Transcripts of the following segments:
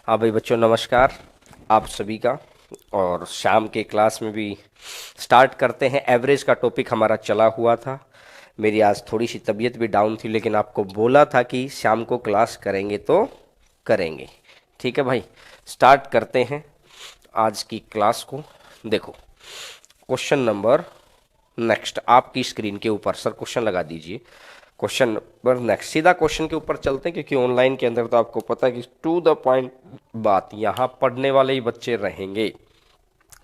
हाँ भाई बच्चों, नमस्कार आप सभी का। और शाम के क्लास में भी स्टार्ट करते हैं। एवरेज का टॉपिक हमारा चला हुआ था। मेरी आज थोड़ी सी तबीयत भी डाउन थी, लेकिन आपको बोला था कि शाम को क्लास करेंगे तो करेंगे। ठीक है भाई, स्टार्ट करते हैं आज की क्लास को। देखो, क्वेश्चन नंबर नेक्स्ट आपकी स्क्रीन के ऊपर सर क्वेश्चन लगा दीजिए। क्वेश्चन नंबर नेक्स्ट, सीधा क्वेश्चन के ऊपर चलते हैं, क्योंकि ऑनलाइन के अंदर तो आपको पता है कि टू द पॉइंट बात यहाँ पढ़ने वाले ही बच्चे रहेंगे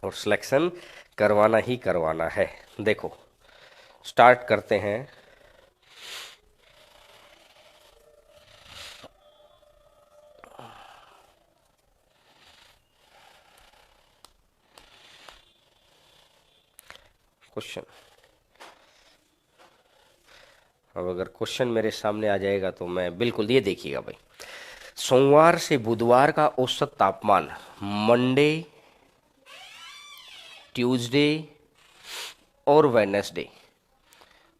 और सिलेक्शन करवाना ही करवाना है। देखो, स्टार्ट करते हैं। क्वेश्चन, अब अगर क्वेश्चन मेरे सामने आ जाएगा तो मैं बिल्कुल, ये देखिएगा भाई। सोमवार से बुधवार का औसत तापमान मंडे, ट्यूसडे और वेडनेसडे।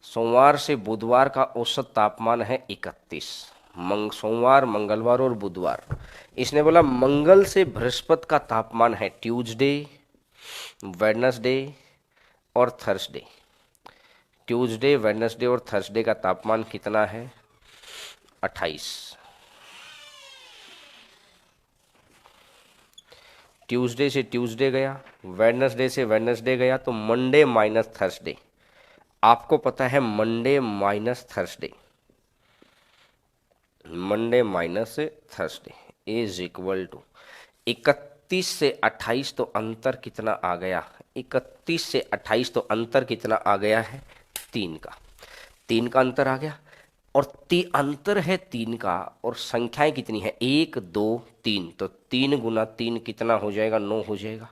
सोमवार से बुधवार का औसत तापमान है 31। सोमवार, मंगलवार और बुधवार। इसने बोला मंगल से बृहस्पति का तापमान है ट्यूसडे, वेडनेसडे और थर्सडे। ट्यूसडे, वेडनेसडे और थर्सडे का तापमान कितना है? 28। ट्यूसडे से ट्यूसडे गया, वेडनेसडे से वेडनेसडे गया, तो मंडे माइनस थर्सडे। आपको पता है Monday minus Thursday, Monday minus Thursday is equal to 31 से 28। तो अंतर कितना आ गया? 31 से 28 तो अंतर कितना आ गया है? 3 का। 3 का अंतर आ गया। और अंतर है 3 का, और संख्याएं कितनी है? 1 2 3। तो 3 गुना 3 कितना हो जाएगा? 9 हो जाएगा।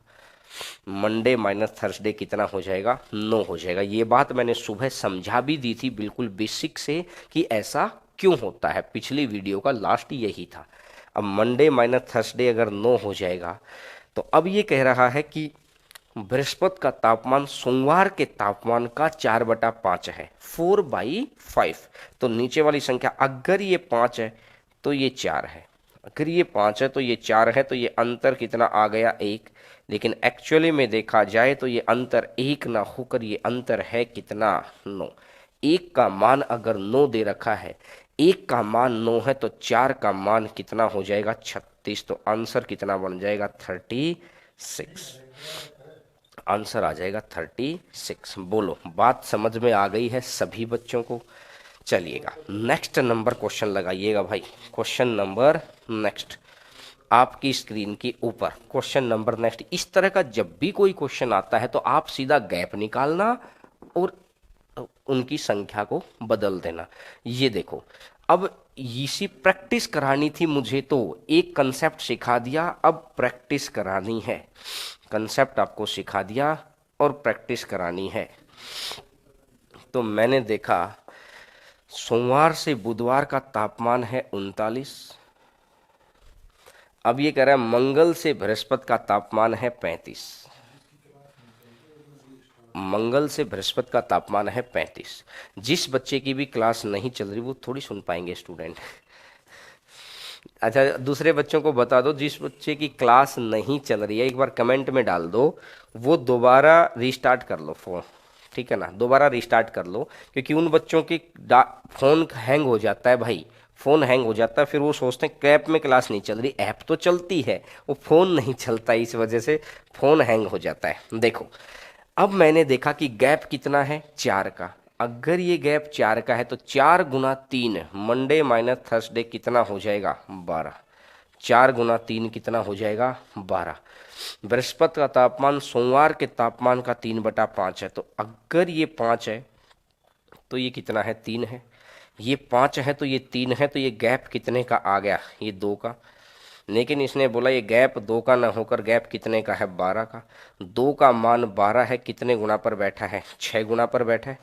मंडे माइनस थर्सडे कितना हो जाएगा? 9 हो जाएगा। ये बात मैंने सुबह समझा भी दी थी बिल्कुल बेसिक से कि ऐसा क्यों होता है। पिछली वीडियो का लास्ट यही था। अब मंडे माइनस थर्सडे अगर 9 हो जाएगा, तो अब ये कह रहा है कि बृहस्पति का तापमान सोमवार के तापमान का 4/5 है, 4/5। तो नीचे वाली संख्या अगर ये 5 है तो ये 4 है, अगर ये 5 है तो ये 4 है। तो ये अंतर कितना आ गया? 1। लेकिन एक्चुअली में देखा जाए तो ये अंतर 1 ना होकर ये अंतर है कितना? 9। 1 का मान अगर 9 दे रखा है, 1 का मान 9 है, तो 4 का मान कितना हो जाएगा? 36। तो आंसर कितना बन जाएगा? 36। आंसर आ जाएगा 36। बोलो, बात समझ में आ गई है सभी बच्चों को? चलिएगा नेक्स्ट नंबर क्वेश्चन लगाइएगा भाई। क्वेश्चन नंबर नेक्स्ट आपकी स्क्रीन के ऊपर, क्वेश्चन नंबर नेक्स्ट। इस तरह का जब भी कोई क्वेश्चन आता है तो आप सीधा गैप निकालना और उनकी संख्या को बदल देना। ये देखो, अब इसी प्रैक्टिस करानी थी मुझे, तो एक कंसेप्ट सिखा दिया, अब प्रैक्टिस करानी है। कंसेप्ट आपको सिखा दिया और प्रैक्टिस करानी है। तो मैंने देखा सोमवार से बुधवार का तापमान है 39। अब ये कह रहा है मंगल से बृहस्पति का तापमान है 35। मंगल से बृहस्पति का तापमान है 35। जिस बच्चे की भी क्लास नहीं चल रही वो थोड़ी सुन पाएंगे स्टूडेंट। अच्छा, दूसरे बच्चों को बता दो, जिस बच्चे की क्लास नहीं चल रही है एक बार कमेंट में डाल दो, वो दोबारा रीस्टार्ट कर लो फोन। ठीक है ना, दोबारा रीस्टार्ट कर लो, क्योंकि उन बच्चों की फोन हैंग हो जाता है भाई। फ़ोन हैंग हो जाता है, फिर वो सोचते हैं कैब में क्लास नहीं चल रही, ऐप तो चलती है, वो फ़ोन नहीं चलता, इस वजह से फ़ोन हैंग हो जाता है। देखो, अब मैंने देखा कि गैप कितना है? 4 का। अगर ये गैप 4 का है तो 4 गुना 3, मंडे माइनस थर्सडे कितना हो जाएगा? 12। 4 गुना 3 कितना हो जाएगा? 12। बृहस्पति का तापमान सोमवार के तापमान का 3/5 है, तो अगर ये 5 है तो ये कितना है? 3 है। ये 5 है तो ये 3 है, तो ये गैप कितने का आ गया? ये 2 का। लेकिन इसने बोला ये गैप 2 का ना होकर गैप कितने का है? 12 का। 2 का मान 12 है, कितने गुना पर बैठा है? 6 गुना पर बैठा है।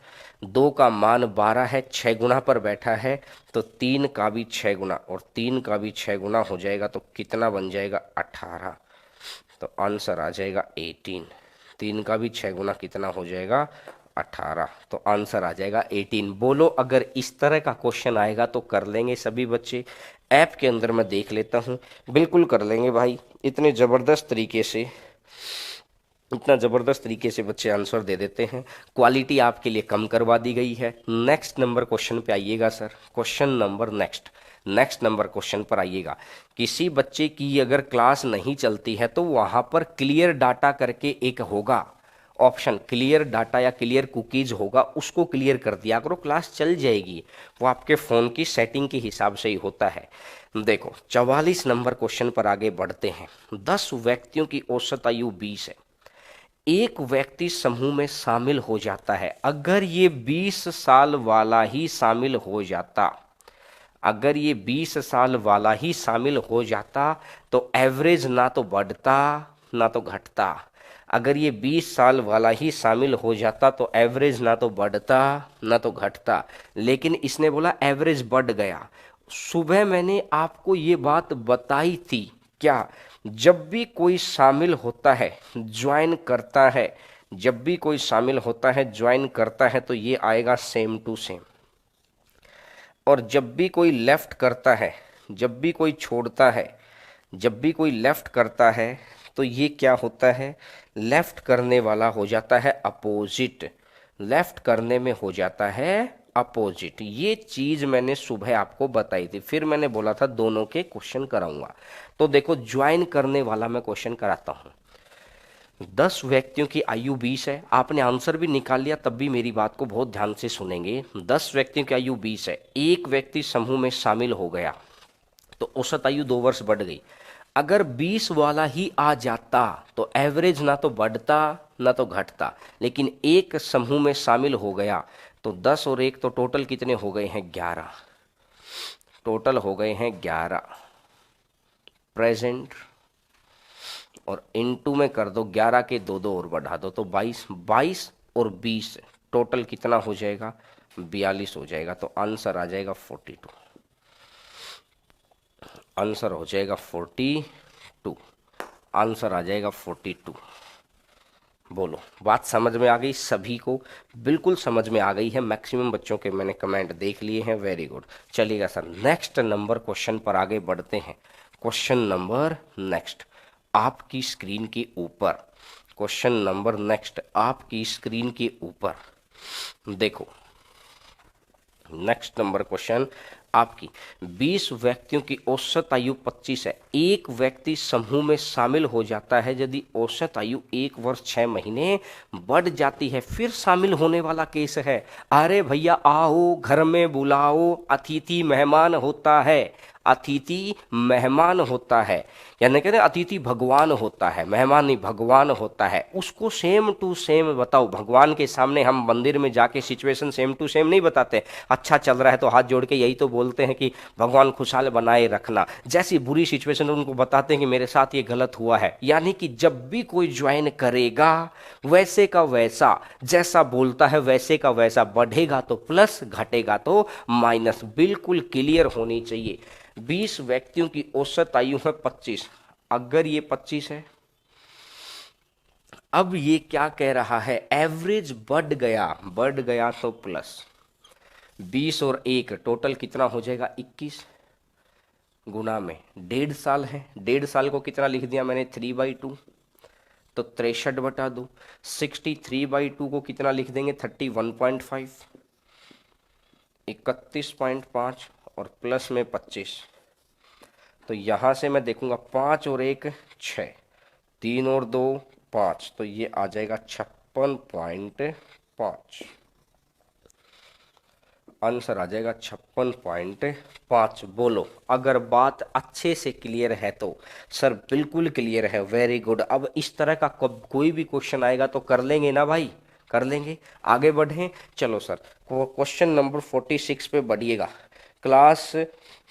2 का मान 12 है, 6 गुना पर बैठा है, तो 3 का भी 6 गुना और 3 का भी 6 गुना हो जाएगा, तो कितना बन जाएगा? 18। तो आंसर आ जाएगा 18। 3 का भी 6 गुना कितना हो जाएगा? 18, तो आंसर आ जाएगा 18। बोलो अगर इस तरह का क्वेश्चन आएगा तो कर लेंगे सभी बच्चे? ऐप के अंदर मैं देख लेता हूँ, बिल्कुल कर लेंगे भाई। इतने ज़बरदस्त तरीके से, इतना ज़बरदस्त तरीके से बच्चे आंसर दे देते हैं। क्वालिटी आपके लिए कम करवा दी गई है। नेक्स्ट नंबर क्वेश्चन पे आइएगा sir. Question number next number question पर आइएगा। किसी बच्चे की अगर क्लास नहीं चलती है तो वहां पर क्लियर डाटा करके एक होगा ऑप्शन, क्लियर डाटा या क्लियर कुकीज होगा, उसको क्लियर कर दिया करो, क्लास चल जाएगी। वो आपके फ़ोन की सेटिंग के हिसाब से ही होता है। देखो 44 नंबर क्वेश्चन पर आगे बढ़ते हैं। 10 व्यक्तियों की औसत आयु 20 है। एक व्यक्ति समूह में शामिल हो जाता है। अगर ये 20 साल वाला ही शामिल हो जाता, अगर ये 20 साल वाला ही शामिल हो जाता तो एवरेज ना तो बढ़ता ना तो घटता। अगर ये 20 साल वाला ही शामिल हो जाता तो एवरेज ना तो बढ़ता ना तो घटता, लेकिन इसने बोला एवरेज बढ़ गया। सुबह मैंने आपको ये बात बताई थी क्या, जब भी कोई शामिल होता है, ज्वाइन करता है, जब भी कोई शामिल होता है ज्वाइन करता है तो ये आएगा सेम टू सेम। और जब भी कोई लेफ्ट करता है, जब भी कोई छोड़ता है, जब भी कोई लेफ्ट करता है तो ये क्या होता है, लेफ्ट करने वाला हो जाता है अपोजिट, लेफ्ट करने में हो जाता है अपोजिट। ये चीज मैंने सुबह आपको बताई थी, फिर मैंने बोला था दोनों के क्वेश्चन कराऊंगा। तो देखो ज्वाइन करने वाला मैं क्वेश्चन कराता हूं। 10 व्यक्तियों की आयु 20 है। आपने आंसर भी निकाल लिया तब भी मेरी बात को बहुत ध्यान से सुनेंगे। 10 व्यक्तियों की आयु 20 है। एक व्यक्ति समूह में शामिल हो गया तो औसत आयु 2 वर्ष बढ़ गई। अगर 20 वाला ही आ जाता तो एवरेज ना तो बढ़ता ना तो घटता, लेकिन एक समूह में शामिल हो गया तो 10 और 1 तो टोटल कितने हो गए हैं, 11। टोटल हो गए हैं 11 प्रेजेंट, और इनटू में कर दो 11 के 2 और बढ़ा दो तो 22, 22 और 20 टोटल कितना हो जाएगा, 42 हो जाएगा। तो आंसर आ जाएगा 42, आंसर हो जाएगा 42, आंसर आ जाएगा 42। बोलो बात समझ में आ गई सभी को? बिल्कुल समझ में आ गई है। मैक्सिमम बच्चों के मैंने कमेंट देख लिए हैं, वेरी गुड। चलिएगा सर नेक्स्ट नंबर क्वेश्चन पर आगे बढ़ते हैं। क्वेश्चन नंबर नेक्स्ट आपकी स्क्रीन के ऊपर, क्वेश्चन नंबर नेक्स्ट आपकी स्क्रीन के ऊपर देखो। नेक्स्ट नंबर क्वेश्चन आपकी, 20 व्यक्तियों की औसत आयु 25 है। एक व्यक्ति समूह में शामिल हो जाता है यदि औसत आयु 1 वर्ष 6 महीने बढ़ जाती है। फिर शामिल होने वाला केस है। अरे भैया आओ घर में बुलाओ, अतिथि मेहमान होता है, अतिथि मेहमान होता है, यानी कहते हैं अतिथि भगवान होता है, मेहमान नहीं भगवान होता है। उसको सेम टू सेम बताओ। भगवान के सामने हम मंदिर में जाके सिचुएशन सेम टू सेम नहीं बताते। अच्छा चल रहा है तो हाथ जोड़ के यही तो बोलते हैं कि भगवान खुशहाल बनाए रखना। जैसी बुरी सिचुएशन उनको बताते हैं कि मेरे साथ ये गलत हुआ है। यानी कि जब भी कोई ज्वाइन करेगा वैसे का वैसा, जैसा बोलता है वैसे का वैसा, बढ़ेगा तो प्लस घटेगा तो माइनस, बिल्कुल क्लियर होनी चाहिए। 20 व्यक्तियों की औसत आयु है 25। अगर ये 25 है, अब ये क्या कह रहा है, एवरेज बढ़ गया तो प्लस 20 और 1 टोटल कितना हो जाएगा, 21 गुना में 1.5 साल है। 1.5 साल को कितना लिख दिया मैंने, 3/2, तो 63/2। 63/2 को कितना लिख देंगे, 31.5, 31.5 और प्लस में 25। तो यहां से मैं देखूंगा 5 और 1 6, 3 और 2 5, तो ये आ जाएगा 56.5। आंसर आ जाएगा 56.5। बोलो अगर बात अच्छे से क्लियर है तो? सर बिल्कुल क्लियर है, वेरी गुड। अब इस तरह का कोई भी क्वेश्चन आएगा तो कर लेंगे ना भाई, कर लेंगे। आगे बढ़ें, चलो सर क्वेश्चन नंबर 46 पे बढ़िएगा। क्लास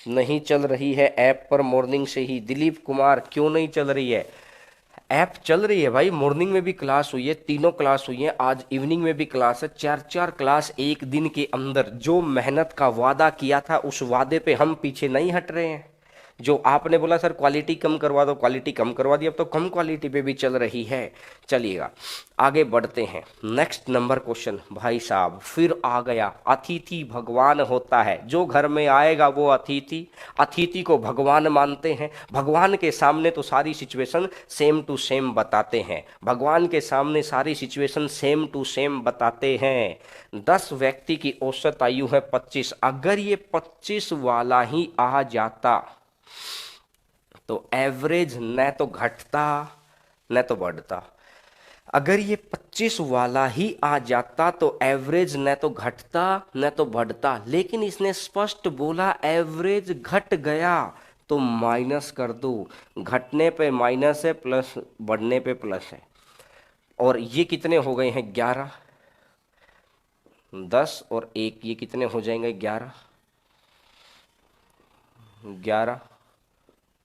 नहीं चल रही है ऐप पर मॉर्निंग से ही। दिलीप कुमार क्यों नहीं चल रही है? ऐप चल रही है भाई, मॉर्निंग में भी क्लास हुई है, तीनों क्लास हुई है, आज इवनिंग में भी क्लास है, 4 क्लास एक दिन के अंदर। जो मेहनत का वादा किया था उस वादे पे हम पीछे नहीं हट रहे हैं। जो आपने बोला सर क्वालिटी कम करवा दो, क्वालिटी कम करवा दी, अब तो कम क्वालिटी पे भी चल रही है। चलिएगा आगे बढ़ते हैं। नेक्स्ट नंबर क्वेश्चन भाई साहब फिर आ गया, अतिथि भगवान होता है, जो घर में आएगा वो अतिथि, अतिथि को भगवान मानते हैं। भगवान के सामने तो सारी सिचुएशन सेम टू सेम बताते हैं, भगवान के सामने सारी सिचुएशन सेम टू सेम बताते हैं। 10 व्यक्ति की औसत आयु है 25, अगर ये 25 वाला ही आ जाता तो एवरेज न तो घटता न तो बढ़ता। अगर ये 25 वाला ही आ जाता तो एवरेज न तो घटता न तो बढ़ता, लेकिन इसने स्पष्ट बोला एवरेज घट गया तो माइनस कर दो। घटने पे माइनस है, प्लस बढ़ने पे प्लस है। और ये कितने हो गए हैं 11, 10 और 1 ये कितने हो जाएंगे 11, 11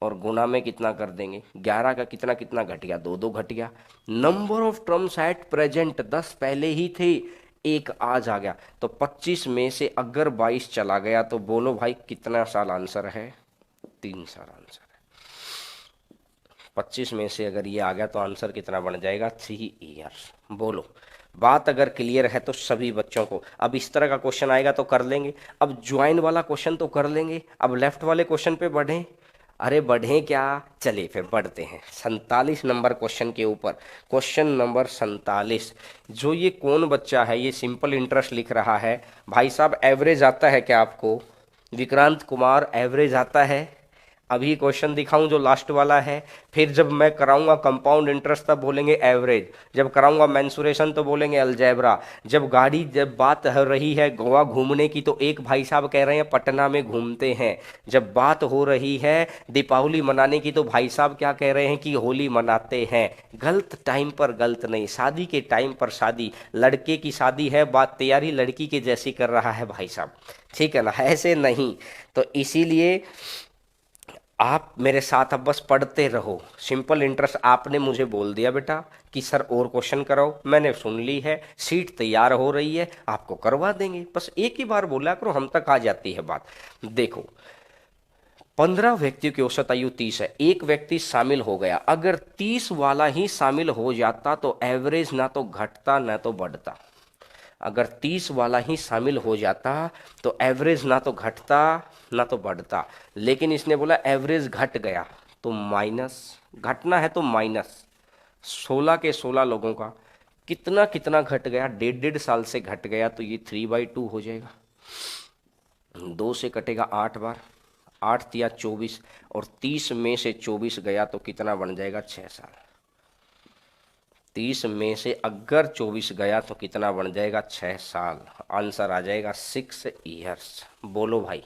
और गुना में कितना कर देंगे, 11 का कितना कितना घट गया, 2 2 घट गया। Number of terms at present 10 पहले ही थे, 1 आज आ गया, तो 25 में से अगर 22 चला गया तो बोलो भाई कितना साल आंसर है, 3 साल आंसर है। 25 में से अगर ये आ गया तो आंसर कितना बन जाएगा, 3 ईयर्स। बोलो बात अगर क्लियर है तो सभी बच्चों को अब इस तरह का क्वेश्चन आएगा तो कर लेंगे। अब ज्वाइन वाला क्वेश्चन तो कर लेंगे, अब लेफ्ट वाले क्वेश्चन पे बढ़ें। अरे बढ़ें क्या, चलिए फिर बढ़ते हैं 47 नंबर क्वेश्चन के ऊपर। क्वेश्चन नंबर 47, जो ये कौन बच्चा है, ये सिंपल इंटरेस्ट लिख रहा है। भाई साहब एवरेज आता है क्या आपको, विक्रांत कुमार एवरेज आता है? अभी क्वेश्चन दिखाऊं जो लास्ट वाला है, फिर जब मैं कराऊंगा कंपाउंड इंटरेस्ट तब बोलेंगे एवरेज, जब कराऊंगा मेंसुरेशन तो बोलेंगे अलजेब्रा, जब बात हो रही है गोवा घूमने की तो एक भाई साहब कह रहे हैं पटना में घूमते हैं, जब बात हो रही है दीपावली मनाने की तो भाई साहब क्या कह रहे हैं कि होली मनाते हैं। गलत टाइम पर गलत नहीं, शादी के टाइम पर शादी, लड़के की शादी है, बात तैयारी लड़की के जैसी कर रहा है भाई साहब, ठीक है ना, ऐसे नहीं। तो इसीलिए आप मेरे साथ अब बस पढ़ते रहो। सिंपल इंटरेस्ट आपने मुझे बोल दिया बेटा कि सर और क्वेश्चन कराओ, मैंने सुन ली है, सीट तैयार हो रही है, आपको करवा देंगे, बस एक ही बार बोला करो, हम तक आ जाती है बात। देखो 15 व्यक्तियों की औसत आयु 30 है, एक व्यक्ति शामिल हो गया, अगर 30 वाला ही शामिल हो जाता तो एवरेज ना तो घटता ना तो बढ़ता। अगर 30 वाला ही शामिल हो जाता तो एवरेज ना तो घटता ना तो बढ़ता, लेकिन इसने बोला एवरेज घट गया तो माइनस, घटना है तो माइनस। 16 के 16 लोगों का कितना कितना घट गया, 1.5 साल से घट गया, तो ये 3/2 हो जाएगा। 2 से कटेगा 8 बार, 8 तिया 24, और 30 में से 24 गया तो कितना बन जाएगा 6 साल। 30 में से अगर 24 गया तो कितना बन जाएगा 6 साल, आंसर आ जाएगा 6 ईयर्स। बोलो भाई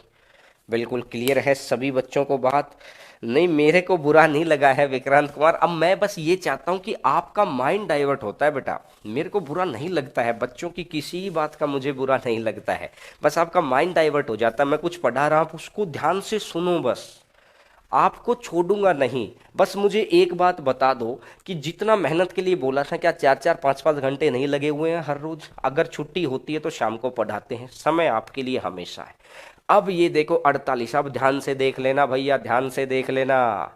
बिल्कुल क्लियर है सभी बच्चों को बात? नहीं मेरे को बुरा नहीं लगा है विक्रांत कुमार, अब मैं बस ये चाहता हूँ कि आपका माइंड डाइवर्ट होता है बेटा, मेरे को बुरा नहीं लगता है, बच्चों की किसी बात का मुझे बुरा नहीं लगता है, बस आपका माइंड डाइवर्ट हो जाता है। मैं कुछ पढ़ा रहा हूँ उसको ध्यान से सुनो, बस आपको छोड़ूंगा नहीं। बस मुझे एक बात बता दो कि जितना मेहनत के लिए बोला था, क्या 4 4 5 5 घंटे नहीं लगे हुए हैं हर रोज? अगर छुट्टी होती है तो शाम को पढ़ाते हैं, समय आपके लिए हमेशा है। अब ये देखो 48, अब ध्यान से देख लेना भैया, ध्यान से देख लेना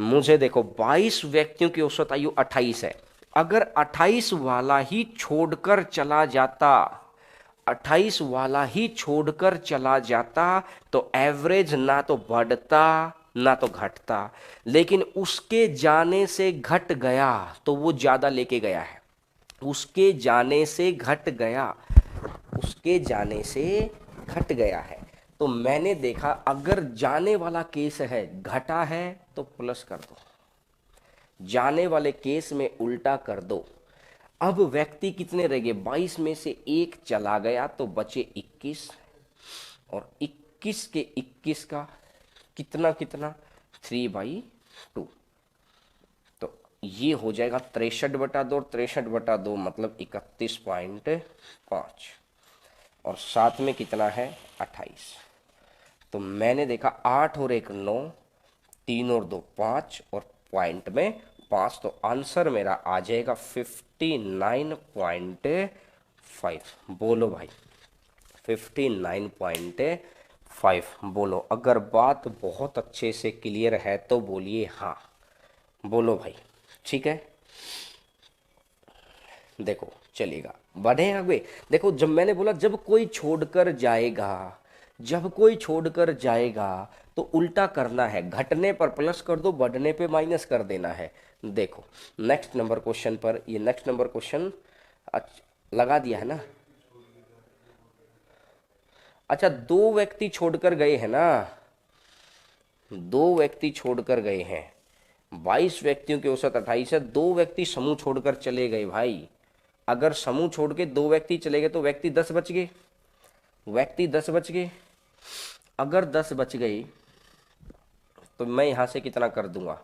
मुझे। देखो 22 व्यक्तियों की औसत आयु 28 है, अगर 28 वाला ही छोड़कर चला जाता, 28 वाला ही छोड़कर चला जाता तो एवरेज ना तो बढ़ता ना तो घटता, लेकिन उसके जाने से घट गया तो वो ज्यादा लेके गया है, उसके जाने से घट गया, उसके जाने से घट गया है। तो मैंने देखा अगर जाने वाला केस है घटा है तो प्लस कर दो, जाने वाले केस में उल्टा कर दो। अब व्यक्ति कितने रह गए, 22 में से एक चला गया तो बचे 21, और 21 के 21 का कितना कितना 3/2, तो ये हो जाएगा 63/2, और 63/2 मतलब 31.5, और साथ में कितना है 28। तो मैंने देखा 8 और 1 9, 3 और 2 5, और पॉइंट में 5, तो आंसर मेरा आ जाएगा 59.5। बोलो भाई 59.5 5। बोलो, अगर बात बहुत अच्छे से क्लियर है तो बोलिए हाँ। बोलो भाई, ठीक है। देखो चलेगा, बढ़े आगे। देखो, जब मैंने बोला जब कोई छोड़कर जाएगा, जब कोई छोड़कर जाएगा तो उल्टा करना है, घटने पर प्लस कर दो, बढ़ने पे माइनस कर देना है। देखो नेक्स्ट नंबर क्वेश्चन पर, ये नेक्स्ट नंबर क्वेश्चन लगा दिया है ना। अच्छा, दो व्यक्ति छोड़कर गए हैं ना, दो व्यक्ति छोड़कर गए हैं, 22 व्यक्तियों की औसत 28 है। दो व्यक्ति समूह छोड़कर चले गए भाई। अगर समूह छोड़ के दो व्यक्ति चले गए तो व्यक्ति 10 बच गए, व्यक्ति 10 बच गए। अगर 10 बच गई तो मैं यहां से कितना कर दूंगा,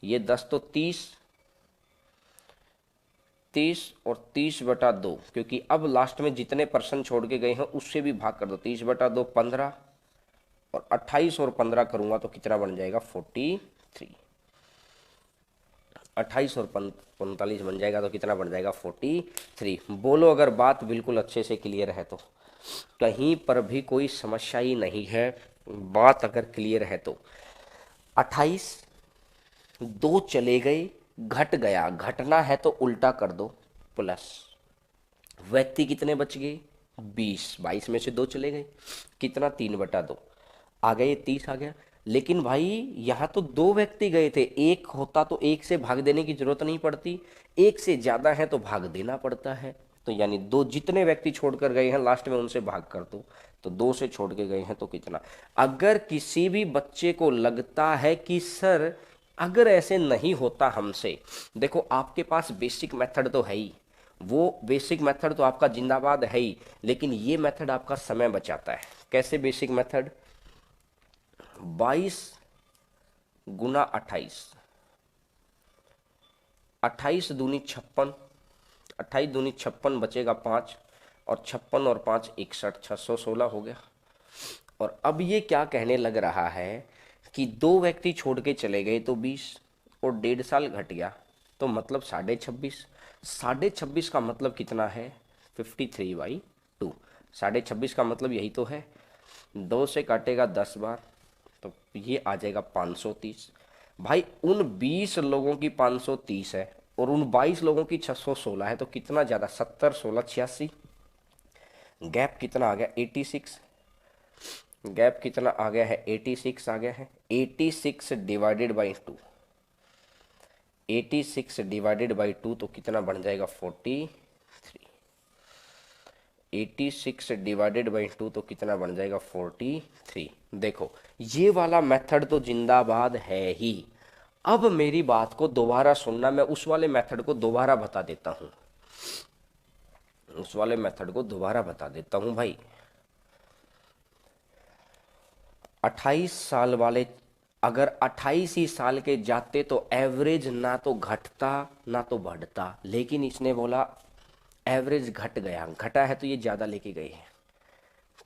ये 10 तो 30, 30 और 30/2, क्योंकि अब लास्ट में जितने पर्सन छोड़ के गए हैं उससे भी भाग कर दो। 30/2 15, और 28 और 15 करूंगा तो कितना बन जाएगा 43। 28 और 45 बन जाएगा तो कितना बन जाएगा 43। बोलो, अगर बात बिल्कुल अच्छे से क्लियर है तो, कहीं पर भी कोई समस्या ही नहीं है, बात अगर क्लियर है तो। 28, दो चले गए, घट गया, घटना है तो उल्टा कर दो प्लस। व्यक्ति कितने बच गए 20, 22 में से दो चले गए, कितना 3/2 आ गए, 30 आ गया। लेकिन भाई यहाँ तो दो व्यक्ति गए थे, एक होता तो एक से भाग देने की जरूरत नहीं पड़ती, एक से ज्यादा है तो भाग देना पड़ता है। तो यानी दो, जितने व्यक्ति छोड़कर गए हैं लास्ट में उनसे भाग कर दो, तो दो से छोड़ के गए हैं तो कितना। अगर किसी भी बच्चे को लगता है कि सर अगर ऐसे नहीं होता हमसे, देखो आपके पास बेसिक मेथड तो है ही, वो बेसिक मेथड तो आपका जिंदाबाद है ही, लेकिन ये मेथड आपका समय बचाता है। कैसे बेसिक मेथड, 22 गुना 28, 28 दूनी 56, 28 दूनी 56 बचेगा 5, और 56 और 5 61, 616 हो गया। और अब ये क्या कहने लग रहा है कि दो व्यक्ति छोड़ के चले गए तो 20, और 1.5 साल घट गया तो मतलब 26.5, 26.5 का मतलब कितना है 53/2, 26.5 का मतलब यही तो है। 2 से काटेगा 10 बार तो ये आ जाएगा 530। भाई उन 20 लोगों की 530 है और उन 22 लोगों की 616 है, तो कितना ज़्यादा, 70, 16, 86। गैप कितना आ गया 86, गैप कितना आ गया है 86 आ गया है। 86 डिवाइडेड बाई 2, 86 डिवाइडेड बाई 2 तो कितना बन जाएगा 43। 86 डिवाइडेड बाई 2 तो कितना बन जाएगा 43। देखो ये वाला मेथड तो जिंदाबाद है ही। अब मेरी बात को दोबारा सुनना, मैं उस वाले मेथड को दोबारा बता देता हूं, उस वाले मेथड को दोबारा बता देता हूं भाई। 28 साल वाले अगर 28 ही साल के जाते तो एवरेज ना तो घटता ना तो बढ़ता, लेकिन इसने बोला एवरेज घट गया, घटा है तो ये ज़्यादा लेके गए हैं।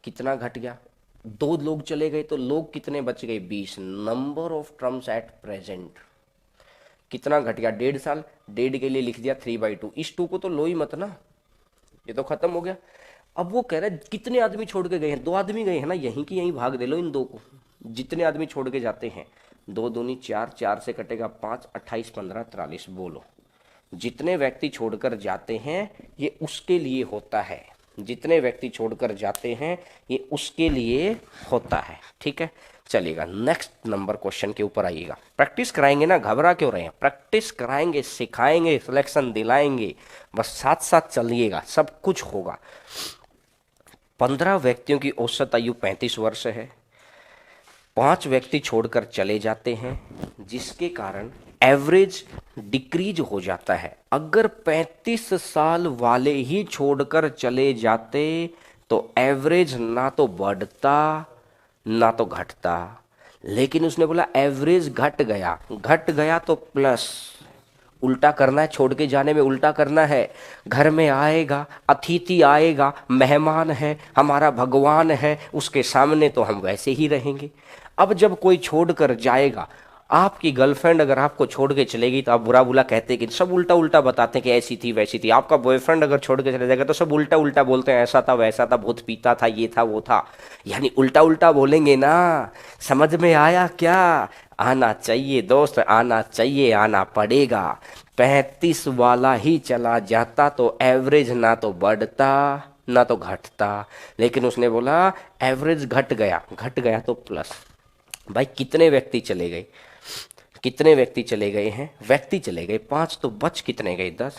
कितना घट गया, दो लोग चले गए तो लोग कितने बच गए 20। Number of terms at present कितना घट गया 1.5 साल, 1.5 के लिए लिख दिया 3/2। इस 2 को तो लो ही मत ना, ये तो खत्म हो गया। अब वो कह रहा है कितने आदमी छोड़ के गए हैं, 2 आदमी गए हैं ना, यहीं की यहीं भाग दे लो इन दो को। जितने आदमी छोड़ के जाते हैं, 2 दूनी 4, 4 से कटेगा 5, 28, 15, 43। बोलो, जितने व्यक्ति छोड़कर जाते हैं ये उसके लिए होता है, जितने व्यक्ति छोड़कर जाते हैं ये उसके लिए होता है, ठीक है। चलिएगा नेक्स्ट नंबर क्वेश्चन के ऊपर आइएगा। प्रैक्टिस कराएंगे ना, घबरा क्यों रहे हैं, प्रैक्टिस कराएंगे, सिखाएंगे, सिलेक्शन दिलाएंगे, बस साथ साथ चलिएगा, सब कुछ होगा। 15 व्यक्तियों की औसत आयु 35 वर्ष है, 5 व्यक्ति छोड़कर चले जाते हैं जिसके कारण एवरेज डिक्रीज हो जाता है। अगर 35 साल वाले ही छोड़कर चले जाते तो एवरेज ना तो बढ़ता ना तो घटता, लेकिन उसने बोला एवरेज घट गया तो प्लस, उल्टा करना है, छोड़ के जाने में उल्टा करना है। घर में आएगा, अतिथि आएगा, मेहमान है, हमारा भगवान है, उसके सामने तो हम वैसे ही रहेंगे। अब जब कोई छोड़ कर जाएगा, आपकी गर्लफ्रेंड अगर आपको छोड़ के चलेगी तो आप बुरा बुला कहते कि सब उल्टा उल्टा बताते हैं कि ऐसी थी वैसी थी। आपका बॉयफ्रेंड अगर छोड़ के चले जाएगा तो सब उल्टा उल्टा बोलते हैं, ऐसा था वैसा था, बहुत पीता था, ये था वो था। यानी उल्टा उल्टा बोलेंगे ना। समझ में आया क्या? आना चाहिए दोस्त, आना चाहिए, आना पड़ेगा। 35 वाला ही चला जाता तो एवरेज ना तो बढ़ता ना तो घटता, लेकिन उसने बोला एवरेज घट गया तो प्लस। भाई कितने व्यक्ति चले गए, कितने व्यक्ति चले गए हैं? व्यक्ति चले गए 5, तो बच कितने गए? 10।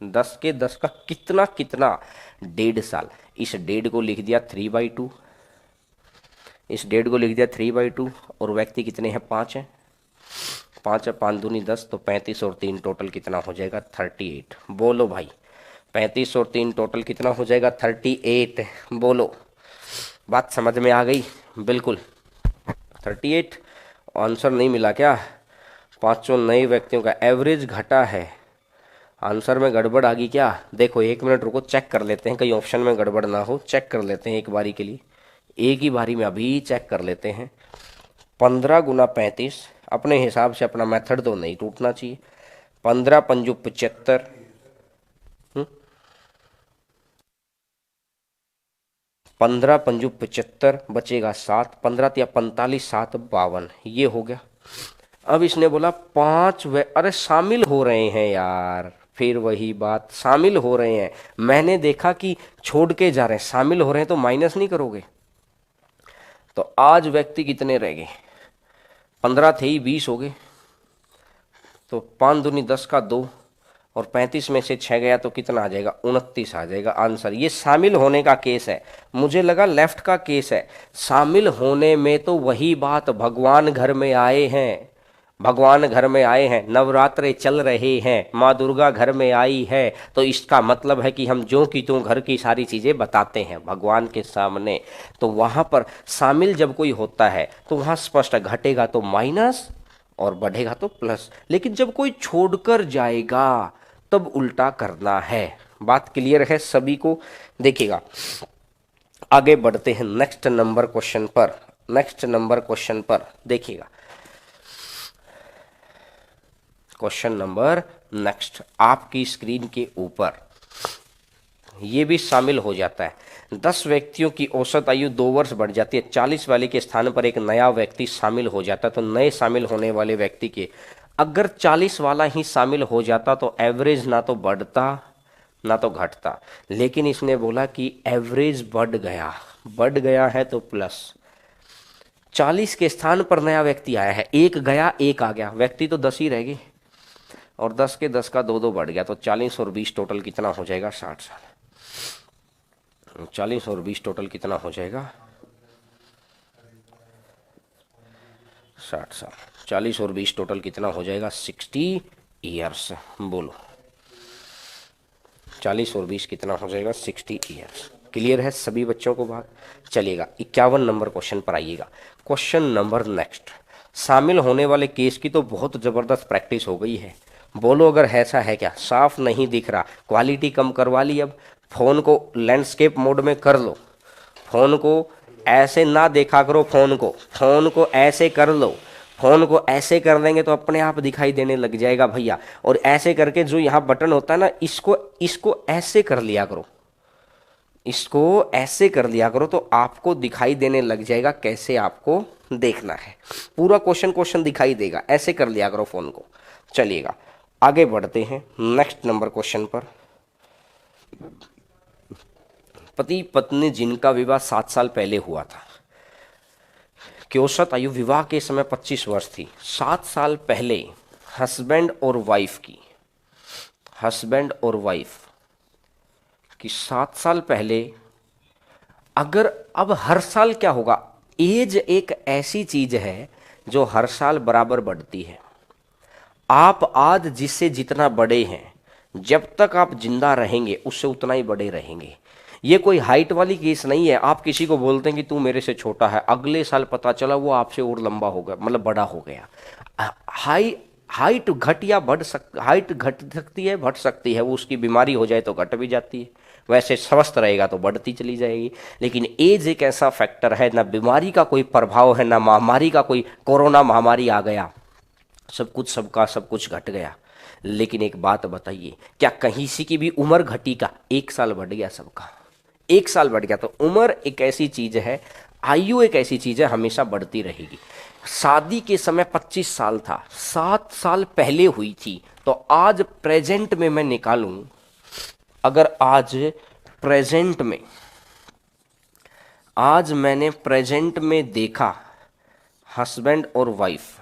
10 के 10 का कितना कितना? 1.5 साल। इस 1.5 को लिख दिया 3/2, इस 1.5 को लिख दिया 3/2। और व्यक्ति कितने हैं? 5 हैं। 5 है, 5 दूनी 10, तो 35 और 3 टोटल कितना हो जाएगा? 38। बोलो भाई, 35 और 3 टोटल कितना हो जाएगा? 38। बोलो, बात समझ में आ गई? बिल्कुल 38। आंसर नहीं मिला क्या? 500 नए व्यक्तियों का एवरेज घटा है। आंसर में गड़बड़ आ गई क्या? देखो 1 मिनट रुको, चेक कर लेते हैं कहीं ऑप्शन में गड़बड़ ना हो। चेक कर लेते हैं एक बारी के लिए, एक ही बारी में अभी चेक कर लेते हैं। 15 गुना 35, अपने हिसाब से अपना मेथड तो नहीं टूटना चाहिए। 15 पंजू 75, 15 पंजू 75, बचेगा 7, 15 या 45, 7 52, ये हो गया। अब इसने बोला 5 वे, अरे शामिल हो रहे हैं यार, फिर वही बात, शामिल हो रहे हैं। मैंने देखा कि छोड़ के जा रहे हैं, शामिल हो रहे हैं तो माइनस नहीं करोगे? तो आज व्यक्ति कितने रह गए? 15 थे ही 20 हो गए, तो 5 दूनी 10 का 2, और 35 में से 6 गया तो कितना आ जाएगा? 29 आ जाएगा आंसर। ये शामिल होने का केस है, मुझे लगा लेफ्ट का केस है। शामिल होने में तो वही बात, भगवान घर में आए हैं, भगवान घर में आए हैं, नवरात्रे चल रहे हैं, माँ दुर्गा घर में आई है, तो इसका मतलब है कि हम जो कि त्यों घर की सारी चीज़ें बताते हैं भगवान के सामने। तो वहाँ पर शामिल जब कोई होता है तो वहाँ स्पष्ट घटेगा तो माइनस और बढ़ेगा तो प्लस। लेकिन जब कोई छोड़कर जाएगा तब उल्टा करना है। बात क्लियर है सभी को? देखिएगा, आगे बढ़ते हैं नेक्स्ट नंबर क्वेश्चन पर। नेक्स्ट नंबर क्वेश्चन पर देखिएगा, क्वेश्चन नंबर नेक्स्ट आपकी स्क्रीन के ऊपर, ये भी शामिल हो जाता है। 10 व्यक्तियों की औसत आयु 2 वर्ष बढ़ जाती है, 40 वाले के स्थान पर एक नया व्यक्ति शामिल हो जाता है। तो नए शामिल होने वाले व्यक्ति के अगर 40 वाला ही शामिल हो जाता तो एवरेज ना तो बढ़ता ना तो घटता, लेकिन इसने बोला कि एवरेज बढ़ गया है तो प्लस। 40 के स्थान पर नया व्यक्ति आया है, एक गया एक आ गया, व्यक्ति तो 10 ही रह गए, और 10 के 10 का 2 बढ़ गया, तो 40 और 20 टोटल कितना हो जाएगा? 60 साल। 40 और 20 टोटल कितना हो जाएगा? 60 साल। 40 और 20 टोटल कितना हो जाएगा? 60 ईयर्स। बोलो 40 और 20 कितना हो जाएगा? 60 ईयर्स। क्लियर है सभी बच्चों को बात? चलिएगा 51 नंबर क्वेश्चन पर आइएगा। क्वेश्चन नंबर नेक्स्ट, शामिल होने वाले केस की तो बहुत ज़बरदस्त प्रैक्टिस हो गई है। बोलो अगर ऐसा है क्या? साफ नहीं दिख रहा, क्वालिटी कम करवा ली। अब फ़ोन को लैंडस्केप मोड में कर लो, फ़ोन को ऐसे ना देखा करो, फ़ोन को ऐसे कर लो। फ़ोन को ऐसे कर देंगे तो अपने आप दिखाई देने लग जाएगा भैया। और ऐसे करके जो यहाँ बटन होता है ना, इसको ऐसे कर लिया करो, इसको ऐसे कर लिया करो, तो आपको दिखाई देने लग जाएगा कैसे आपको देखना है। पूरा क्वेश्चन दिखाई देगा, ऐसे कर लिया करो फ़ोन को। चलिएगा आगे बढ़ते हैं नेक्स्ट नंबर क्वेश्चन पर। पति पत्नी जिनका विवाह 7 साल पहले हुआ था, की औसत आयु विवाह के समय 25 वर्ष थी। 7 साल पहले हस्बैंड और वाइफ की 7 साल पहले, अगर अब हर साल क्या होगा? एज एक ऐसी चीज है जो हर साल बराबर बढ़ती है। आप आज जिससे जितना बड़े हैं, जब तक आप जिंदा रहेंगे उससे उतना ही बड़े रहेंगे। ये कोई हाइट वाली केस नहीं है। आप किसी को बोलते हैं कि तू मेरे से छोटा है, अगले साल पता चला वो आपसे और लंबा हो गया, मतलब बड़ा हो गया। हाइट घट या बढ़ हाइट घट सकती है, बढ़ सकती है, वो उसकी बीमारी हो जाए तो घट भी जाती है। वैसे स्वस्थ रहेगा तो बढ़ती चली जाएगी। लेकिन एज एक ऐसा फैक्टर है, ना बीमारी का कोई प्रभाव है, ना महामारी का कोई, कोरोना महामारी आ गया सब कुछ सबका सब कुछ घट गया। लेकिन एक बात बताइए, क्या कहीं सी की भी उम्र घटी का? 1 साल बढ़ गया सबका, 1 साल बढ़ गया। तो उम्र एक ऐसी चीज है, आयु एक ऐसी चीज है, हमेशा बढ़ती रहेगी। शादी के समय 25 साल था, 7 साल पहले हुई थी, तो आज प्रेजेंट में मैं निकालूं, अगर आज मैंने प्रेजेंट में देखा हस्बैंड और वाइफ,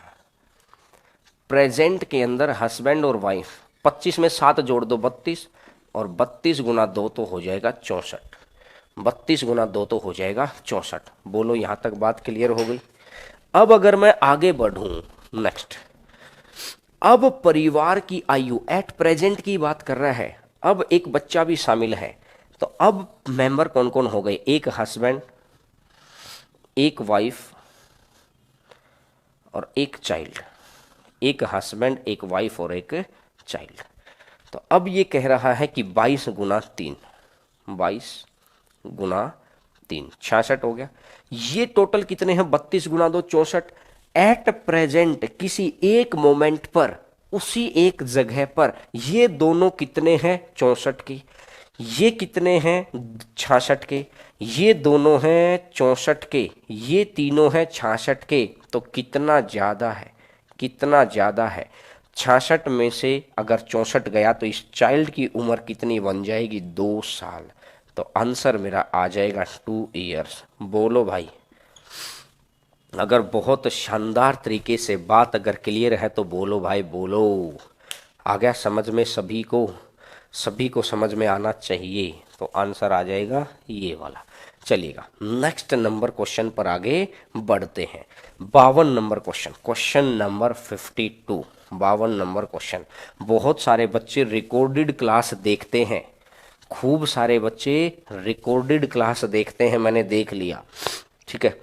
प्रेजेंट के अंदर हस्बैंड और वाइफ, 25 में 7 जोड़ दो 32, और 32 गुना 2 तो हो जाएगा 64, 32 गुना 2 तो हो जाएगा 64। बोलो यहां तक बात क्लियर हो गई? अब अगर मैं आगे बढ़ूं, नेक्स्ट, अब परिवार की आयु एट प्रेजेंट की बात कर रहा है, अब एक बच्चा भी शामिल है, तो अब मेंबर कौन कौन हो गए? एक हस्बैंड, एक वाइफ और एक चाइल्ड, एक हस्बैंड, एक वाइफ और एक चाइल्ड। तो अब ये कह रहा है कि 22 गुना 3, 22 गुना 3 66 हो गया। ये टोटल कितने हैं? 32 गुना 2 64। एट प्रेजेंट किसी एक मोमेंट पर, उसी एक जगह पर ये दोनों कितने हैं? 64 के। ये कितने हैं? 66 के। ये दोनों हैं 64 के, ये तीनों हैं 66 के। तो कितना ज्यादा है? कितना ज्यादा है? 66 में से अगर 64 गया तो इस चाइल्ड की उम्र कितनी बन जाएगी? 2 साल। तो आंसर मेरा आ जाएगा 2 इयर्स। बोलो भाई, अगर बहुत शानदार तरीके से बात अगर क्लियर है तो बोलो भाई, बोलो। आ गया समझ में सभी को? सभी को समझ में आना चाहिए। तो आंसर आ जाएगा ये वाला। चलिएगा नेक्स्ट नंबर क्वेश्चन पर आगे बढ़ते हैं। 52 number question, question number 52, 52 number question. बहुत सारे बच्चे रिकॉर्डेड क्लास देखते हैं, खूब सारे बच्चे रिकॉर्डेड क्लास देखते हैं, मैंने देख लिया, ठीक है।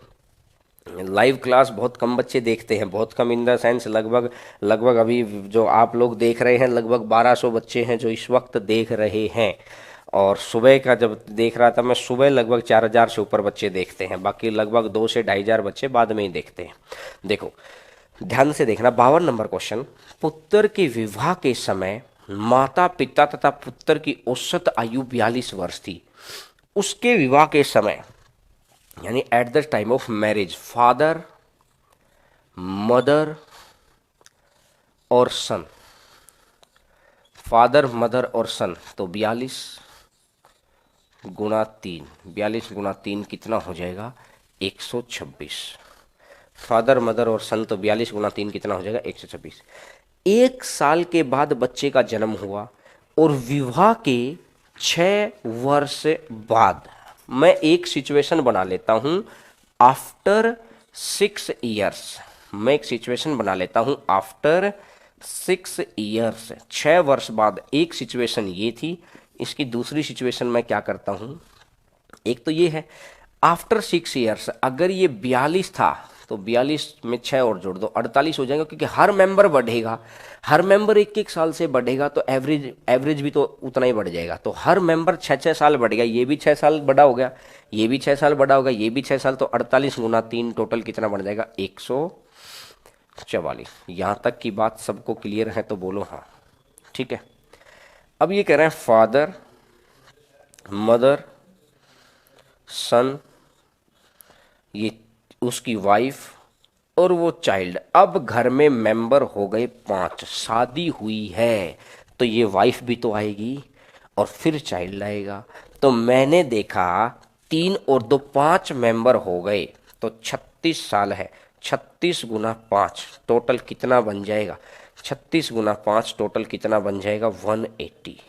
लाइव क्लास बहुत कम बच्चे देखते हैं, बहुत कम इन द सेंस लगभग अभी जो आप लोग देख रहे हैं लगभग 1200 बच्चे हैं जो इस वक्त देख रहे हैं। और सुबह का जब देख रहा था मैं, सुबह लगभग 4000 से ऊपर बच्चे देखते हैं, बाकी लगभग 2 से 2500 बच्चे बाद में ही देखते हैं। देखो ध्यान से देखना, 52 नंबर क्वेश्चन। पुत्र के विवाह के समय माता पिता तथा पुत्र की औसत आयु 42 वर्ष थी। उसके विवाह के समय यानी at the time of marriage, father, mother और सन, फादर मदर और सन, तो 42 गुना 3, 42 गुना 3 कितना हो जाएगा? 126। फादर मदर और सन, तो 42 गुना 3 कितना हो जाएगा? 126। 1 साल के बाद बच्चे का जन्म हुआ और विवाह के 6 वर्ष बाद, मैं एक सिचुएशन बना लेता हूं आफ्टर 6 इयर्स, मैं एक सिचुएशन बना लेता हूं आफ्टर 6 इयर्स, 6 वर्ष बाद। एक सिचुएशन ये थी, इसकी दूसरी सिचुएशन मैं क्या करता हूं, एक तो ये है आफ्टर 6 इयर्स, अगर ये 42 था तो 42 में 6 और जोड़ दो, 48 हो जाएगा, क्योंकि हर मेंबर बढ़ेगा, हर मेंबर 1-1 साल से बढ़ेगा, तो एवरेज भी तो उतना ही बढ़ जाएगा। तो हर मेंबर 6-6 साल बढ़ गया, ये भी 6 साल बड़ा हो गया, ये भी 6 साल बड़ा होगा, ये भी 6 साल, तो 48 गुना 3 टोटल कितना बन जाएगा? 144। यहां तक की बात सबको क्लियर है तो बोलो हाँ, ठीक है। अब ये कह रहे हैं फादर मदर सन, ये उसकी वाइफ और वो चाइल्ड। अब घर में मेंबर हो गए 5, शादी हुई है तो ये वाइफ भी तो आएगी और फिर चाइल्ड आएगा। तो मैंने देखा 3 और 2 5 मेंबर हो गए, तो 36 साल है। 36 गुना 5 टोटल कितना बन जाएगा? 36 गुना 5 टोटल कितना बन जाएगा? 180।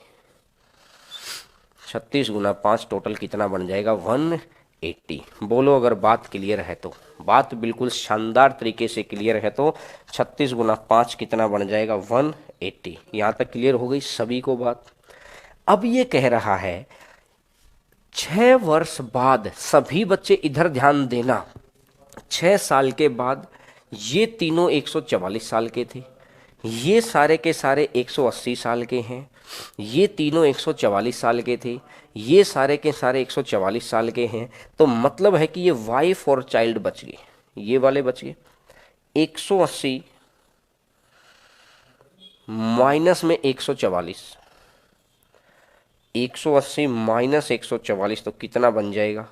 36 गुना 5 टोटल कितना बन जाएगा? 180। बोलो अगर बात क्लियर है तो, बात बिल्कुल शानदार तरीके से क्लियर है तो 36 गुना 5 कितना बन जाएगा? 180। यहां तक क्लियर हो गई सभी को बात? अब ये कह रहा है 6 वर्ष बाद, सभी बच्चे इधर ध्यान देना, 6 साल के बाद ये तीनों 144 साल के थे, ये सारे के सारे 180 साल के हैं, ये तीनों 144 साल के थे, ये सारे के सारे 144 साल के हैं। तो मतलब है कि ये वाइफ और चाइल्ड बच गए, ये वाले बच गए। 180 माइनस में 144, 180 माइनस 144 तो कितना बन जाएगा?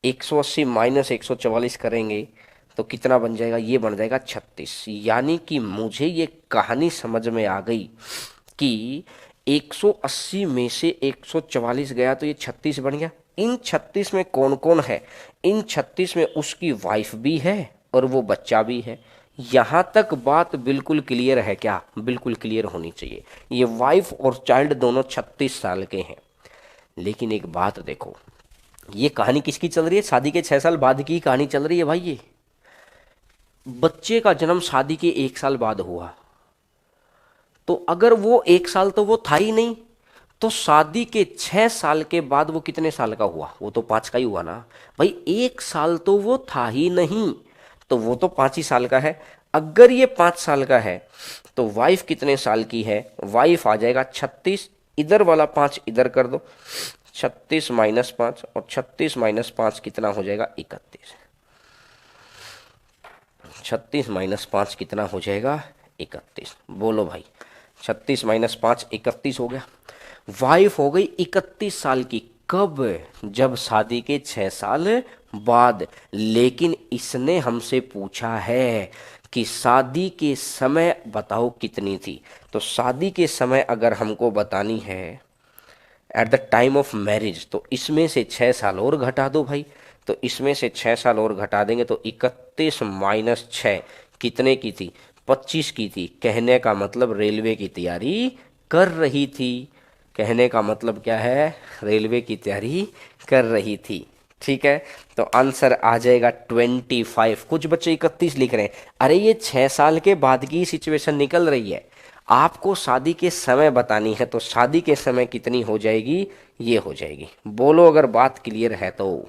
180 माइनस 144 करेंगे तो कितना बन जाएगा? ये बन जाएगा 36। यानी कि मुझे ये कहानी समझ में आ गई कि 180 में से 144 गया तो ये 36 बन गया। इन 36 में कौन कौन है? इन 36 में उसकी वाइफ भी है और वो बच्चा भी है। यहां तक बात बिल्कुल क्लियर है क्या? बिल्कुल क्लियर होनी चाहिए। ये वाइफ और चाइल्ड दोनों 36 साल के हैं। लेकिन एक बात देखो, ये कहानी किसकी चल रही है? शादी के 6 साल बाद की कहानी चल रही है भाई। ये बच्चे का जन्म शादी के 1 साल बाद हुआ, तो अगर वो 1 साल तो वो था ही नहीं, तो शादी के 6 साल के बाद वो कितने साल का हुआ? वो तो 5 का ही हुआ ना भाई। 1 साल तो वो था ही नहीं, तो वो तो 5 ही साल का है। अगर ये 5 साल का है तो वाइफ कितने साल की है? वाइफ आ जाएगा 36, इधर वाला 5 इधर कर दो, 36 माइनस 5, और 36 माइनस 5 कितना हो जाएगा? 31। 36 माइनस 5 कितना हो जाएगा? 31। बोलो भाई, 36 माइनस 5 31 हो गया। वाइफ हो गई 31 साल की। कब? जब शादी के 6 साल बाद। लेकिन इसने हमसे पूछा है कि शादी के समय बताओ कितनी थी। तो शादी के समय अगर हमको बतानी है at the time of marriage, तो इसमें से 6 साल और घटा दो भाई। तो इसमें से 6 साल और घटा देंगे तो 31 माइनस 6 कितने की थी? 25 की थी। कहने का मतलब रेलवे की तैयारी कर रही थी। कहने का मतलब क्या है? रेलवे की तैयारी कर रही थी। ठीक है, तो आंसर आ जाएगा 25। कुछ बच्चे 31 लिख रहे हैं। अरे ये 6 साल के बाद की सिचुएशन निकल रही है। आपको शादी के समय बतानी है, तो शादी के समय कितनी हो जाएगी? ये हो जाएगी। बोलो अगर बात क्लियर है तो।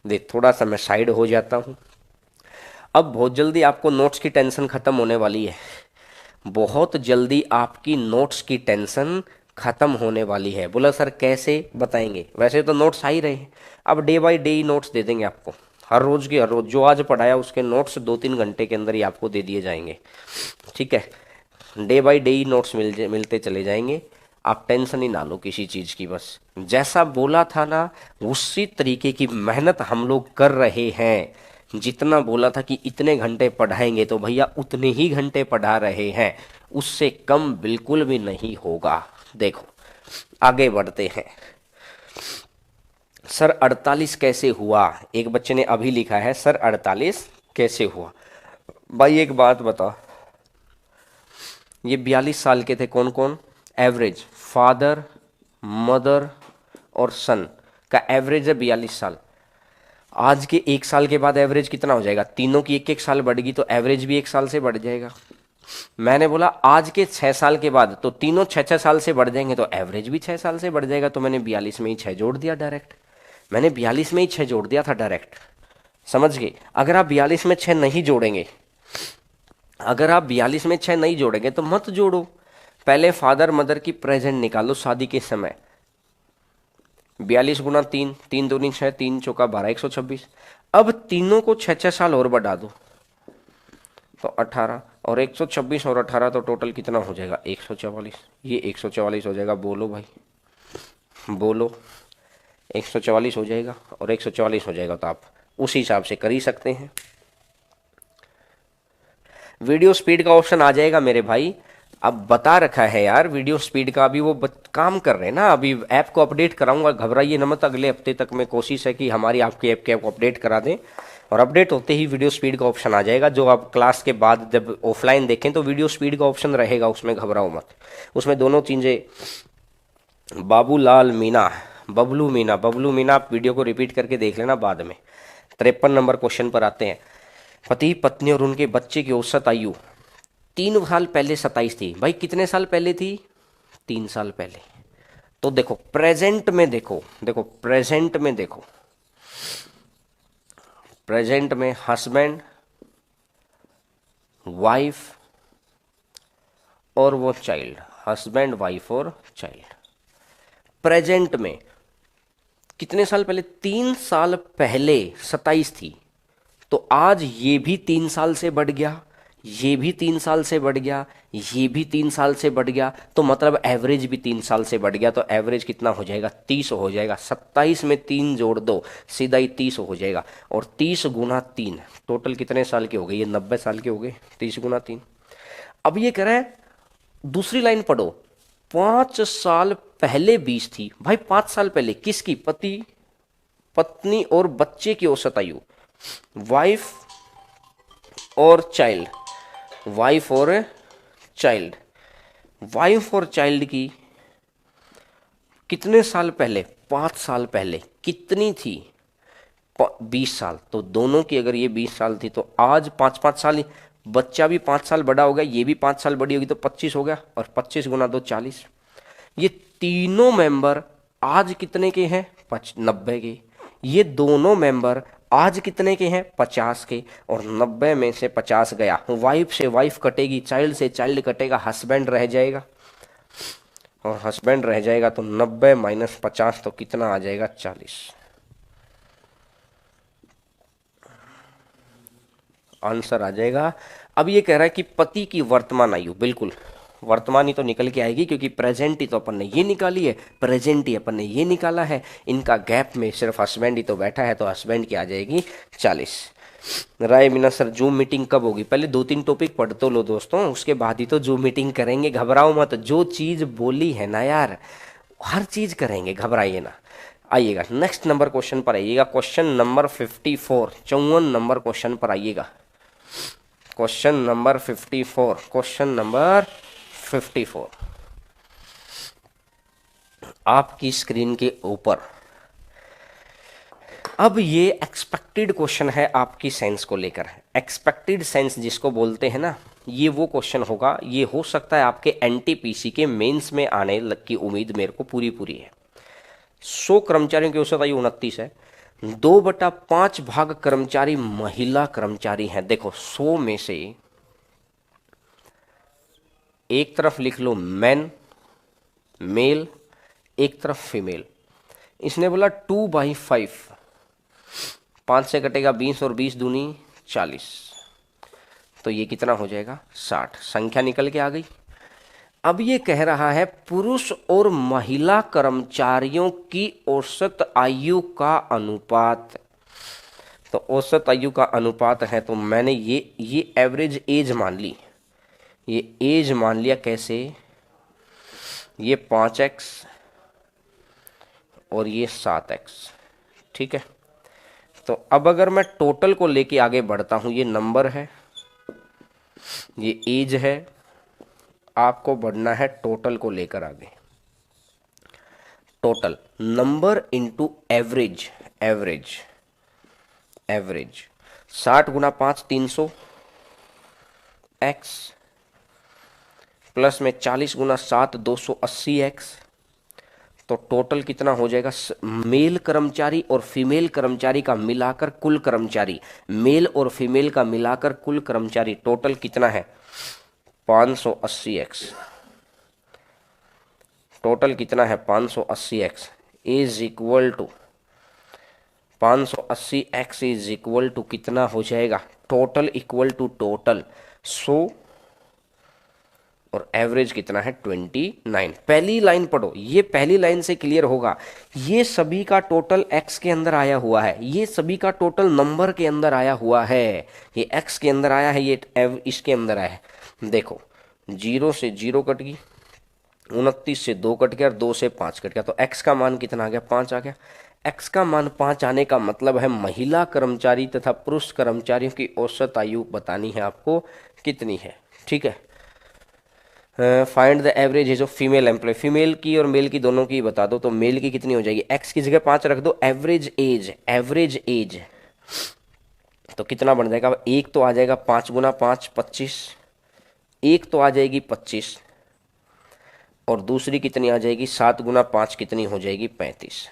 देख, थोड़ा सा मैं साइड हो जाता हूँ। अब बहुत जल्दी आपको नोट्स की टेंशन खत्म होने वाली है। बहुत जल्दी आपकी नोट्स की टेंशन खत्म होने वाली है। बोला सर कैसे बताएंगे? वैसे तो नोट्स आ ही रहे हैं, अब डे बाय डे ही नोट्स दे देंगे आपको। हर रोज के हर रोज जो आज पढ़ाया उसके नोट्स 2-3 घंटे के अंदर ही आपको दे दिए जाएंगे। ठीक है, डे बाय डे ही नोट्स मिलते चले जाएंगे। आप टेंशन ही ना लो किसी चीज़ की। बस जैसा बोला था ना, उसी तरीके की मेहनत हम लोग कर रहे हैं। जितना बोला था कि इतने घंटे पढ़ाएंगे, तो भैया उतने ही घंटे पढ़ा रहे हैं, उससे कम बिल्कुल भी नहीं होगा। देखो आगे बढ़ते हैं। सर 48 कैसे हुआ? एक बच्चे ने अभी लिखा है सर 48 कैसे हुआ। भाई एक बात बता, ये 42 साल के थे कौन कौन? एवरेज फादर, मदर और सन का एवरेज है 42 साल। आज के 1 साल के बाद एवरेज कितना हो जाएगा? तीनों की 1-1 साल बढ़ेगी तो एवरेज भी 1 साल से बढ़ जाएगा। मैंने बोला आज के 6 साल के बाद, तो तीनों 6-6 साल से बढ़ जाएंगे तो एवरेज भी 6 साल से बढ़ जाएगा। तो मैंने 42 में ही 6 जोड़ दिया डायरेक्ट। मैंने 42 में ही 6 जोड़ दिया था डायरेक्ट। समझ गए? अगर आप 42 में 6 नहीं जोड़ेंगे, अगर आप 42 में 6 नहीं जोड़ेंगे तो मत जोड़ो। पहले फादर मदर की प्रेजेंट निकालो शादी के समय। 42 गुना 3, 3 दूनी 6, 3 चौका 12, 126। अब तीनों को 6-6 साल और बढ़ा दो तो 18, और 126 और 18 तो टोटल कितना हो जाएगा? 144। ये 144 हो जाएगा। बोलो भाई, बोलो 144 हो जाएगा, और 144 हो जाएगा तो आप उस हिसाब से कर ही सकते हैं। वीडियो स्पीड का ऑप्शन आ जाएगा मेरे भाई। अब बता रखा है यार वीडियो स्पीड का। अभी वो काम कर रहे हैं ना, अभी ऐप को अपडेट कराऊंगा। घबराइए न मत, अगले हफ्ते तक में कोशिश है कि हमारी आपकी ऐप को अपडेट करा दें, और अपडेट होते ही वीडियो स्पीड का ऑप्शन आ जाएगा। जो आप क्लास के बाद जब ऑफलाइन देखें तो वीडियो स्पीड का ऑप्शन रहेगा, उसमें घबराओ मत। उसमें दोनों चीज़ें, बाबूलाल मीना, बबलू मीना, बबलू मीना, आप वीडियो को रिपीट करके देख लेना बाद में। 53 नंबर क्वेश्चन पर आते हैं। पति पत्नी और उनके बच्चे की औसत आयु 3 साल पहले 27 थी। भाई कितने साल पहले थी? 3 साल पहले। तो देखो प्रेजेंट में, देखो देखो प्रेजेंट में, देखो प्रेजेंट में हस्बैंड, वाइफ और वो चाइल्ड, हस्बैंड वाइफ और चाइल्ड। प्रेजेंट में कितने साल पहले? 3 साल पहले 27 थी, तो आज ये भी 3 साल से बढ़ गया, ये भी 3 साल से बढ़ गया, ये भी 3 साल से बढ़ गया, तो मतलब एवरेज भी 3 साल से बढ़ गया। तो एवरेज कितना हो जाएगा? 30 हो जाएगा। 27 में 3 जोड़ दो, सीधा ही 30 हो जाएगा। और 30 गुना 3 टोटल कितने साल के हो गए? ये 90 साल के हो गए, 30 गुना 3। अब ये कह रहा है दूसरी लाइन पढ़ो, 5 साल पहले 20 थी। भाई 5 साल पहले किसकी? पति, पत्नी और बच्चे की औसत आयु, वाइफ और चाइल्ड, वाइफ और चाइल्ड, वाइफ और चाइल्ड की कितने साल पहले? 5 साल पहले कितनी थी? 20 साल। तो दोनों की अगर ये 20 साल थी तो आज 5-5 साल, बच्चा भी 5 साल बड़ा हो गया, ये भी 5 साल बड़ी होगी, तो 25 हो गया। और 25 गुना 2 40। ये तीनों मेंबर आज कितने के हैं? 90 के। ये दोनों मेंबर आज कितने के हैं? 50 के। और 90 में से 50 गया, वाइफ से वाइफ कटेगी, चाइल्ड से चाइल्ड कटेगा, हस्बैंड रह जाएगा। और हस्बैंड रह जाएगा तो 90 माइनस 50 तो कितना आ जाएगा? 40। आंसर आ जाएगा। अब ये कह रहा है कि पति की वर्तमान आयु, बिल्कुल वर्तमान ही तो निकल के आएगी, क्योंकि प्रेजेंट ही तो अपन ने ये निकाली है, प्रेजेंट ही अपन ने ये निकाला है। इनका गैप में सिर्फ हस्बैंड ही तो बैठा है, तो हस्बैंड की आ जाएगी 40। राय मीना सर जूम मीटिंग कब होगी? पहले 2-3 टॉपिक पढ़ तो लो दोस्तों, उसके बाद ही तो जूम मीटिंग करेंगे। घबराओ मत, जो चीज बोली है ना यार, हर चीज करेंगे, घबराइए ना। आइएगा नेक्स्ट नंबर क्वेश्चन पर आइएगा, क्वेश्चन नंबर 54, 54 नंबर क्वेश्चन पर आइएगा। क्वेश्चन नंबर 54, क्वेश्चन नंबर 54 आपकी स्क्रीन के ऊपर। अब ये एक्सपेक्टेड क्वेश्चन है आपकी साइंस को लेकर। एक्सपेक्टेड साइंस जिसको बोलते हैं ना, ये वो क्वेश्चन होगा। ये हो सकता है आपके एनटीपीसी के मेंस में आने की उम्मीद मेरे को पूरी है। 100 कर्मचारियों की औसत आयु 29 है। 2/5 भाग कर्मचारी महिला कर्मचारी हैं। देखो 100 में से एक तरफ लिख लो मैन, मेल, एक तरफ फीमेल। इसने बोला 2/5, 5 से कटेगा 20 और 20 दूनी 40, तो ये कितना हो जाएगा? 60। संख्या निकल के आ गई। अब ये कह रहा है पुरुष और महिला कर्मचारियों की औसत आयु का अनुपात। तो औसत आयु का अनुपात है, तो मैंने ये एवरेज एज मान ली, ये एज मान लिया। कैसे? ये 5x और ये 7x, ठीक है। तो अब अगर मैं टोटल को लेके आगे बढ़ता हूं, ये नंबर है, ये एज है, आपको बढ़ना है टोटल को लेकर आगे। Total number into average, average, average 60 गुना 5 300 x प्लस में 40 गुना 7 280 x। तो टोटल कितना हो जाएगा? मेल कर्मचारी और फीमेल कर्मचारी का मिलाकर कुल कर्मचारी, मेल और फीमेल का मिलाकर कुल कर्मचारी टोटल कितना है? 580x। टोटल कितना है? 580x is equal to 580x is equal to कितना हो जाएगा? टोटल इक्वल टू टोटल 100 और एवरेज कितना है? 29। पहली लाइन पढ़ो, ये पहली लाइन से क्लियर होगा। ये सभी का टोटल x के अंदर आया हुआ है, ये सभी का टोटल नंबर के अंदर आया हुआ है। ये x के अंदर आया है, ये इसके अंदर आया है। देखो 0 से 0 कट गई, 29 से 2 कट गया और 2 से 5 कट गया, तो x का मान कितना आ गया? 5 आ गया। x का मान 5 आने का मतलब है महिला कर्मचारी तथा पुरुष कर्मचारियों की औसत आयु बतानी है आपको कितनी है, ठीक है। Find the average age of female employ, female की और मेल की दोनों की बता दो। तो मेल की कितनी हो जाएगी? x की जगह 5 रख दो। एवरेज एज, एवरेज एज तो कितना बन जाएगा? एक तो आ जाएगा 5 गुना 5 25, एक तो आ जाएगी 25 और दूसरी कितनी आ जाएगी? 7 गुना 5 कितनी हो जाएगी? 35।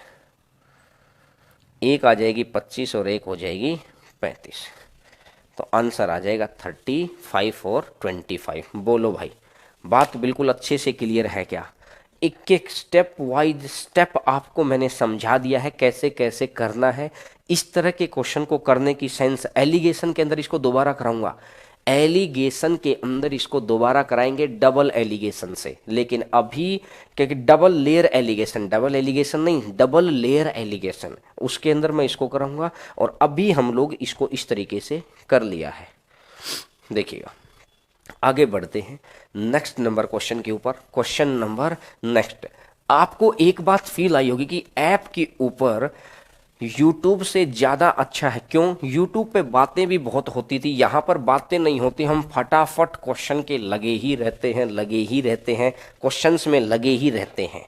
एक आ जाएगी 25 और एक हो जाएगी 35। तो आंसर आ जाएगा 35 और 25। बोलो भाई, बात बिल्कुल अच्छे से क्लियर है क्या? एक एक स्टेप वाइज स्टेप आपको मैंने समझा दिया है कैसे कैसे करना है। इस तरह के क्वेश्चन को करने की सेंस एलिगेशन के अंदर इसको दोबारा कराऊंगा। एलिगेशन के अंदर इसको दोबारा कराएंगे डबल एलिगेशन से, लेकिन अभी क्योंकि double layer allegation, double allegation नहीं डबल लेयर एलिगेशन, उसके अंदर मैं इसको कराऊंगा। और अभी हम लोग इसको इस तरीके से कर लिया है। देखिएगा आगे बढ़ते हैं नेक्स्ट नंबर क्वेश्चन के ऊपर। क्वेश्चन नंबर नेक्स्ट, आपको एक बात फील आई होगी कि ऐप के ऊपर YouTube से ज़्यादा अच्छा है। क्यों? YouTube पे बातें भी बहुत होती थी, यहाँ पर बातें नहीं होती, हम फटाफट क्वेश्चन के लगे ही रहते हैं, लगे ही रहते हैं, क्वेश्चंस में लगे ही रहते हैं।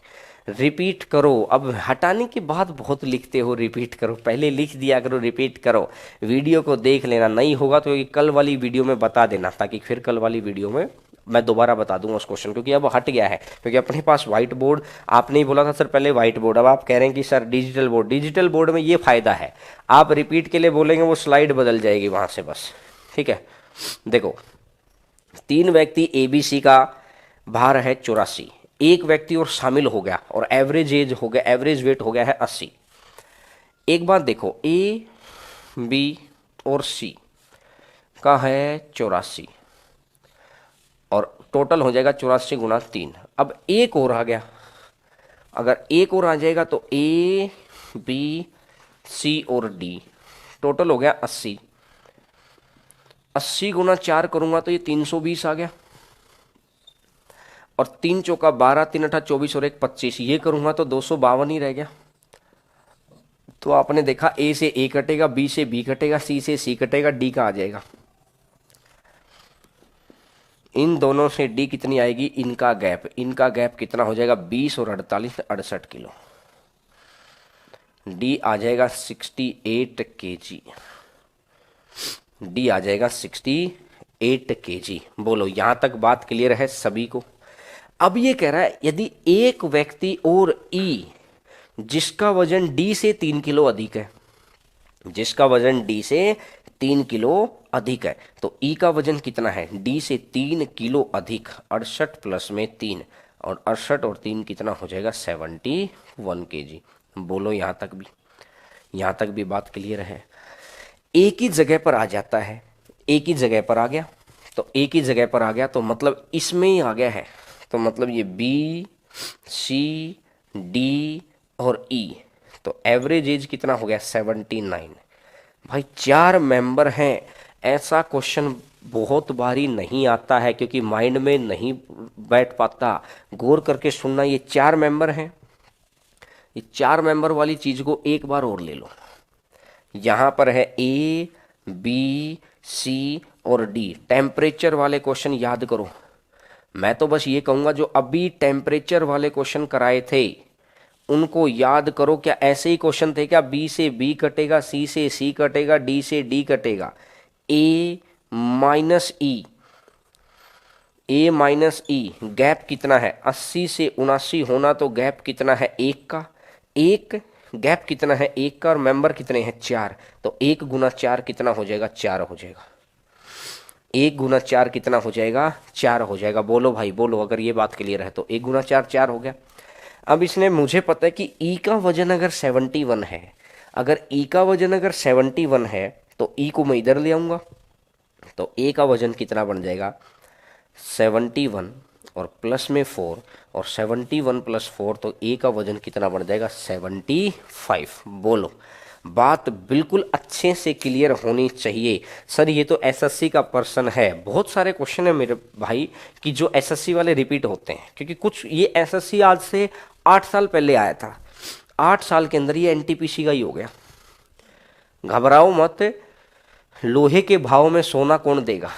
रिपीट करो, अब हटाने के बाद बहुत लिखते हो, रिपीट करो, पहले लिख दिया करो, रिपीट करो, वीडियो को देख लेना, नहीं होगा तो कल वाली वीडियो में बता देना, ताकि फिर कल वाली वीडियो में मैं दोबारा बता दूंगा उस क्वेश्चन, क्योंकि अब हट गया है, क्योंकि अपने पास व्हाइट बोर्ड, आपने ही बोला था सर पहले व्हाइट बोर्ड, अब आप कह रहे हैं कि sir digital board. Digital board में ये फायदा है, आप रिपीट के लिए बोलेंगे वो स्लाइड बदल जाएगी वहां से बस, ठीक है। देखो 3 व्यक्ति ABC का भार है 84, एक व्यक्ति और शामिल हो गया और एवरेज एज हो गया, एवरेज वेट हो गया है 80। एक बात देखो, A, B और C का है 84 और टोटल हो जाएगा 84 गुना 3। अब एक और आ गया, अगर एक और आ जाएगा तो A, B, C और D, टोटल हो गया 80। 80 गुना 4 करूंगा तो ये 320 आ गया, और 3 चौका 12, 3 अठा 24 और 1 25, ये करूंगा तो 252 ही रह गया। तो आपने देखा A से A कटेगा, B से B कटेगा, C से C कटेगा, D का आ जाएगा। इन दोनों से D कितनी आएगी, इनका गैप कितना हो जाएगा 20 और 48 68 किलो। D आ जाएगा 68 kg, D आ जाएगा 68 kg। बोलो यहां तक बात क्लियर है सभी को? अब ये कह रहा है यदि एक व्यक्ति और E जिसका वजन D से 3 किलो अधिक है, जिसका वजन D से 3 किलो अधिक है, तो E का वजन कितना है, D से 3 किलो अधिक, 68 प्लस में 3, और 68 और 3 कितना हो जाएगा 71 kg। बोलो यहां तक भी बात क्लियर है? एक ही जगह पर आ जाता है, एक ही जगह पर आ गया, तो एक ही जगह पर आ गया तो मतलब इसमें ही आ गया है, तो मतलब ये B, C, D और E, तो एवरेज एज कितना हो गया 79। भाई 4 मेंबर हैं, ऐसा क्वेश्चन बहुत बारी नहीं आता है, क्योंकि माइंड में नहीं बैठ पाता, गौर करके सुनना। ये 4 मेंबर हैं, ये 4 मेंबर वाली चीज को एक बार और ले लो। यहां पर है A, B, C और D। टेम्परेचर वाले क्वेश्चन याद करो, मैं तो बस ये कहूंगा जो अभी टेम्परेचर वाले क्वेश्चन कराए थे उनको याद करो। क्या ऐसे ही क्वेश्चन थे क्या? B से B कटेगा, C से C कटेगा, D से D कटेगा, A माइनस E, गैप कितना है 80 से 79 होना, तो गैप कितना है 1 का, गैप कितना है 1 का, और मेंबर कितने हैं 4, तो 1 गुना 4 कितना हो जाएगा 4 हो जाएगा। 1 गुना 4 कितना हो जाएगा 4 हो जाएगा। बोलो भाई बोलो, अगर ये बात क्लियर है तो 1 गुना 4 4 हो गया। अब इसने मुझे पता है कि E का वजन अगर 71 है, अगर E का वजन अगर 71 है तो E को मैं इधर ले आऊंगा, तो A का वजन कितना बन जाएगा 71 और प्लस में 4, और 71 प्लस 4, तो A का वजन कितना बन जाएगा 75। बोलो बात बिल्कुल अच्छे से क्लियर होनी चाहिए। सर ये तो एसएससी का पर्सन है, बहुत सारे क्वेश्चन है मेरे भाई कि जो एसएससी वाले रिपीट होते हैं, क्योंकि कुछ ये एसएससी आज से 8 साल पहले आया था, 8 साल के अंदर ये एनटीपीसी का ही हो गया। घबराओ मत, लोहे के भाव में सोना कौन देगा।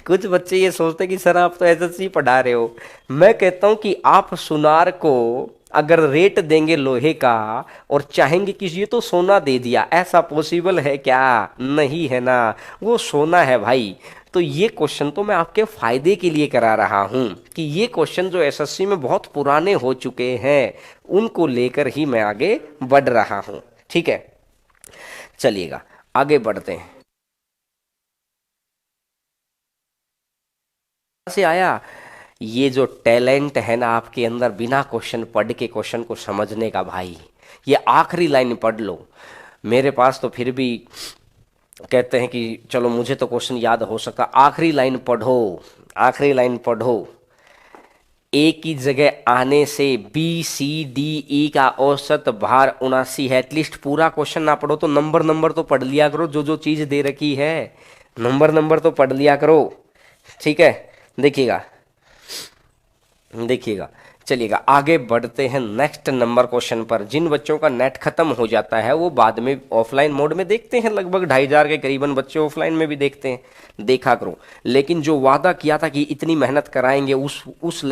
कुछ बच्चे ये सोचते कि सर आप तो एसएससी पढ़ा रहे हो, मैं कहता हूं कि आप सुनार को अगर रेट देंगे लोहे का और चाहेंगे कि ये तो सोना दे दिया, ऐसा पॉसिबल है क्या? नहीं है ना, वो सोना है भाई। तो ये क्वेश्चन तो मैं आपके फायदे के लिए करा रहा हूं कि ये क्वेश्चन जो एसएससी में बहुत पुराने हो चुके हैं उनको लेकर ही मैं आगे बढ़ रहा हूं। ठीक है, चलिएगा आगे बढ़ते हैं। से आया ये जो टैलेंट है ना आपके अंदर, बिना क्वेश्चन पढ़ के क्वेश्चन को समझने का, भाई ये आखिरी लाइन पढ़ लो। मेरे पास तो फिर भी कहते हैं कि चलो मुझे तो क्वेश्चन याद हो सकता, आखिरी लाइन पढ़ो, आखिरी लाइन पढ़ो। ए की जगह आने से बी सी डी ई का औसत भार 79 है। एटलीस्ट पूरा क्वेश्चन ना पढ़ो तो नंबर नंबर तो पढ़ लिया करो, जो जो चीज दे रखी है नंबर नंबर तो पढ़ लिया करो, ठीक है। देखिएगा देखिएगा, चलिएगा आगे बढ़ते हैं नेक्स्ट नंबर क्वेश्चन पर। जिन बच्चों का नेट खत्म हो जाता है वो बाद में ऑफलाइन मोड में देखते हैं, लगभग 2500 के करीबन बच्चे ऑफलाइन में भी देखते हैं, देखा करो। लेकिन जो वादा किया था कि इतनी मेहनत कराएंगे, उस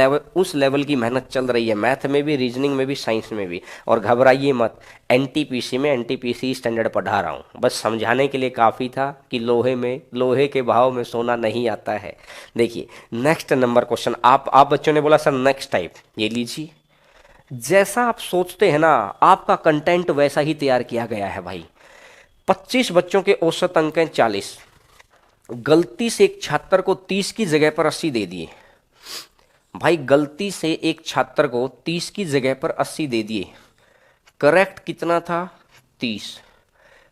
लेवल की मेहनत चल रही है, मैथ में भी, रीजनिंग में भी, साइंस में भी। और घबराइए मत, एनटीपीसी में एनटीपीसी स्टैंडर्ड पढ़ा रहा हूँ, बस समझाने के लिए काफ़ी था कि लोहे के भाव में सोना नहीं आता है। देखिए नेक्स्ट नंबर क्वेश्चन, आप बच्चों ने बोला सर नेक्स्ट टाइप, ये लीजिए। जैसा आप सोचते हैं ना, आपका कंटेंट वैसा ही तैयार किया गया है भाई। 25 बच्चों के औसत अंक हैं 40, गलती से एक छात्र को 30 की जगह पर 80 दे दिए। भाई गलती से एक छात्र को 30 की जगह पर 80 दे दिए, करेक्ट कितना था 30,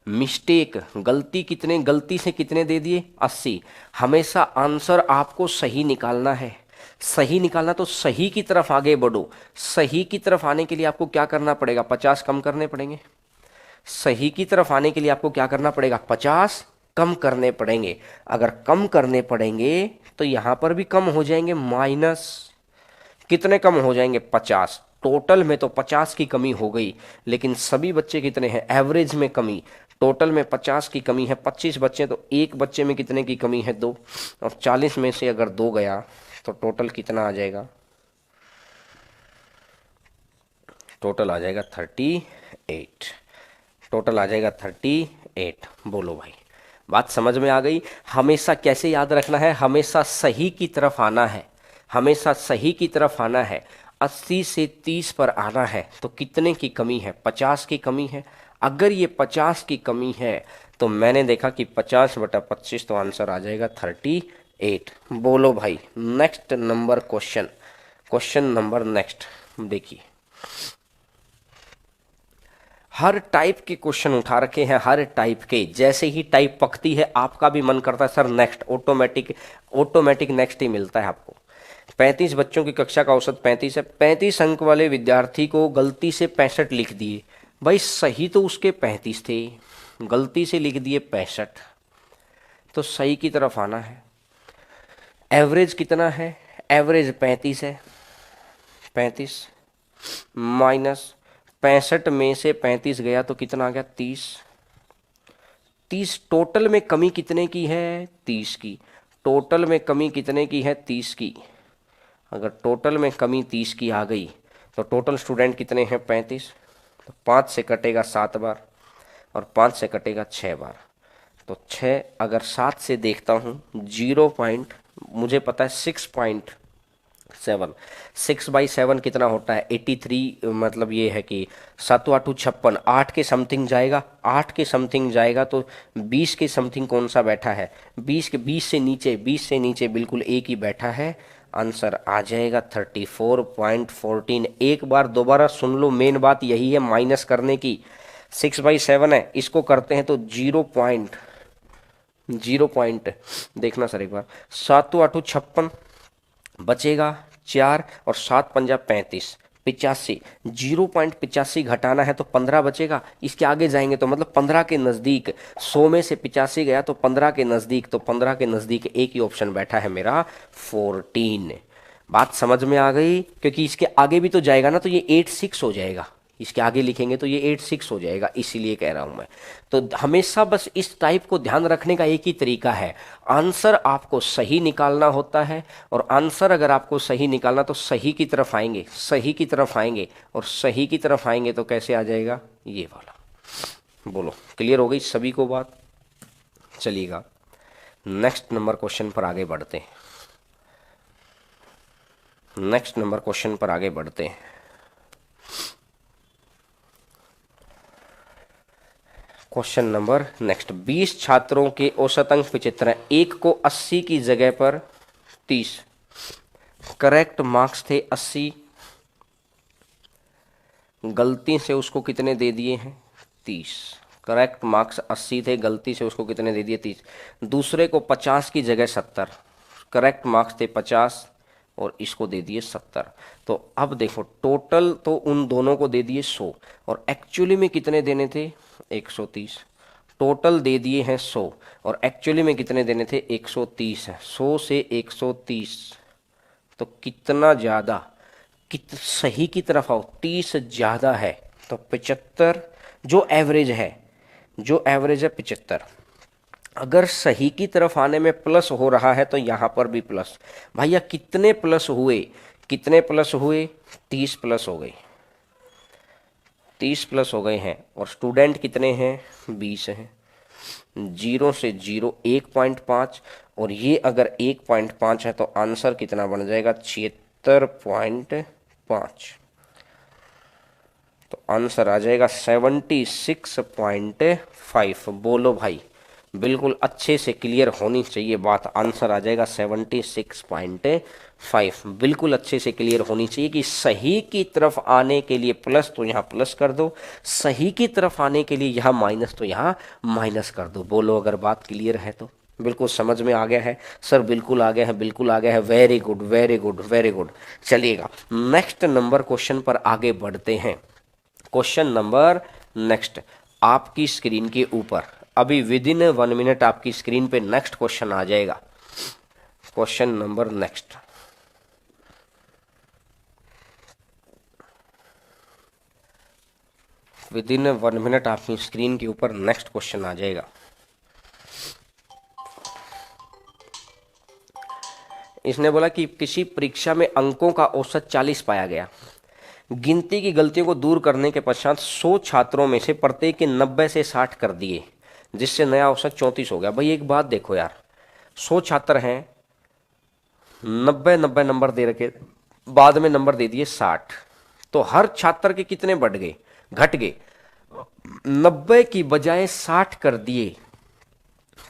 मिस्टेक गलती से कितने दे दिए 80। हमेशा आंसर आपको सही निकालना है, सही निकालना तो सही की तरफ आगे बढ़ो। सही की तरफ आने के लिए आपको क्या करना पड़ेगा, 50 कम करने पड़ेंगे। सही की तरफ आने के लिए आपको क्या करना पड़ेगा, 50 कम करने पड़ेंगे। अगर कम करने पड़ेंगे तो यहां पर भी कम हो जाएंगे, माइनस कितने कम हो जाएंगे 50। टोटल में तो 50 की कमी हो गई, लेकिन सभी बच्चे कितने हैं, एवरेज में कमी। टोटल में 50 की कमी है, 25 बच्चे तो एक बच्चे में कितने की कमी है 2, और 40 में से अगर 2 गया तो टोटल कितना आ जाएगा, टोटल आ जाएगा 38, टोटल आ जाएगा 38। बोलो भाई बात समझ में आ गई। हमेशा कैसे याद रखना है, हमेशा सही की तरफ आना है, हमेशा सही की तरफ आना है। 80 से 30 पर आना है तो कितने की कमी है, 50 की कमी है। अगर ये 50 की कमी है तो मैंने देखा कि 50/25 तो आंसर आ जाएगा 38। बोलो भाई next number question, question number next. देखिए हर टाइप के क्वेश्चन उठा रखे हैं, हर टाइप के। जैसे ही टाइप पकती है आपका भी मन करता है सर नेक्स्ट, ऑटोमेटिक नेक्स्ट ही मिलता है आपको। 35 बच्चों की कक्षा का औसत 35 है। 35 अंक वाले विद्यार्थी को गलती से 65 लिख दिए। भाई सही तो उसके 35 थे, गलती से लिख दिए 65, तो सही की तरफ आना है। एवरेज कितना है, एवरेज 35 है, 35 माइनस 65 में से 35 गया तो कितना आ गया 30। 30 टोटल में कमी कितने की है 30 की, टोटल में कमी कितने की है 30 की। अगर टोटल में कमी 30 की आ गई तो टोटल स्टूडेंट कितने हैं 35, तो 5 से कटेगा 7 बार और 5 से कटेगा 6 बार। तो 6 अगर 7 से देखता हूँ 0 पॉइंट, मुझे पता है 6.7, 6/7 कितना होता है 83। मतलब ये है कि 7 8 56, 8 के समथिंग जाएगा, 8 के समथिंग जाएगा तो 20 के समथिंग कौन सा बैठा है, 20 से नीचे, 20 से नीचे बिल्कुल एक ही बैठा है। आंसर आ जाएगा 34.14। एक बार दोबारा सुन लो, मेन बात यही है माइनस करने की। 6/7 है, इसको करते हैं तो 0 पॉइंट देखना सर एक बार, 7 8 56 बचेगा 4 और 7 पंजा 35, 85, 0.85 घटाना है तो 15 बचेगा। इसके आगे जाएंगे तो मतलब 15 के नज़दीक, 100 में से 85 गया तो 15 के नज़दीक, तो 15 के नज़दीक एक ही ऑप्शन बैठा है मेरा 14। बात समझ में आ गई, क्योंकि इसके आगे भी तो जाएगा ना, तो ये 86 हो जाएगा, इसके आगे लिखेंगे तो ये 86 हो जाएगा, इसीलिए कह रहा हूं मैं। तो हमेशा बस इस टाइप को ध्यान रखने का एक ही तरीका है, आंसर आपको सही निकालना होता है। और आंसर अगर आपको सही निकालना तो सही की तरफ आएंगे, सही की तरफ आएंगे, और सही की तरफ आएंगे तो कैसे आ जाएगा ये वाला। बोलो क्लियर हो गई सभी को बात। चलिएगा नेक्स्ट नंबर क्वेश्चन पर आगे बढ़ते हैं, नेक्स्ट नंबर क्वेश्चन पर आगे बढ़ते हैं। क्वेश्चन नंबर नेक्स्ट, 20 छात्रों के औसत अंक 75 हैं, एक को 80 की जगह पर 30, करेक्ट मार्क्स थे 80, गलती से उसको कितने दे दिए हैं 30, करेक्ट मार्क्स 80 थे, गलती से उसको कितने दे दिए 30। दूसरे को 50 की जगह 70, करेक्ट मार्क्स थे 50 और इसको दे दिए 70। तो अब देखो टोटल तो उन दोनों को दे दिए 100 और एक्चुअली में कितने देने थे 130। टोटल दे दिए हैं 100 और एक्चुअली में कितने देने थे 130 है। 100 से 130 तो कितना ज़्यादा, सही की तरफ आओ, 30 ज़्यादा है तो 75 जो एवरेज है, जो एवरेज है 75। अगर सही की तरफ आने में प्लस हो रहा है तो यहाँ पर भी प्लस। भैया कितने प्लस हुए, कितने प्लस हुए 30 प्लस हो गए, 30 प्लस हो गए हैं और स्टूडेंट कितने हैं 20 हैं। 0 से 0 1.5 और ये अगर 1.5 है तो आंसर कितना बन जाएगा 76.5। तो आंसर आ जाएगा 76.5। बोलो भाई, बिल्कुल अच्छे से क्लियर होनी चाहिए बात। आंसर आ जाएगा 76.5, बिल्कुल अच्छे से क्लियर होनी चाहिए कि सही की तरफ आने के लिए प्लस तो यहाँ प्लस कर दो, सही की तरफ आने के लिए यहाँ माइनस तो यहाँ माइनस कर दो। बोलो अगर बात क्लियर है तो। बिल्कुल समझ में आ गया है सर? बिल्कुल आ गया है, बिल्कुल आ गया है। Very good very good very good. चलिएगा नेक्स्ट नंबर क्वेश्चन पर आगे बढ़ते हैं। क्वेश्चन नंबर नेक्स्ट आपकी स्क्रीन के ऊपर अभी विद इन 1 मिनट आपकी स्क्रीन पे नेक्स्ट क्वेश्चन आ जाएगा। Question number next, with in 1 minute आपकी स्क्रीन के ऊपर नेक्स्ट क्वेश्चन आ जाएगा। इसने बोला कि किसी परीक्षा में अंकों का औसत 40 पाया गया। गिनती की गलतियों को दूर करने के पश्चात 100 छात्रों में से प्रत्येक के 90 से 60 कर दिए, जिससे नया औसत 34 हो गया। भाई एक बात देखो यार, 100 छात्र हैं, 90 नंबर दे रखे, बाद में नंबर दे दिए 60, तो हर छात्र के कितने बढ़ गए, घट गए। 90 की बजाय 60 कर दिए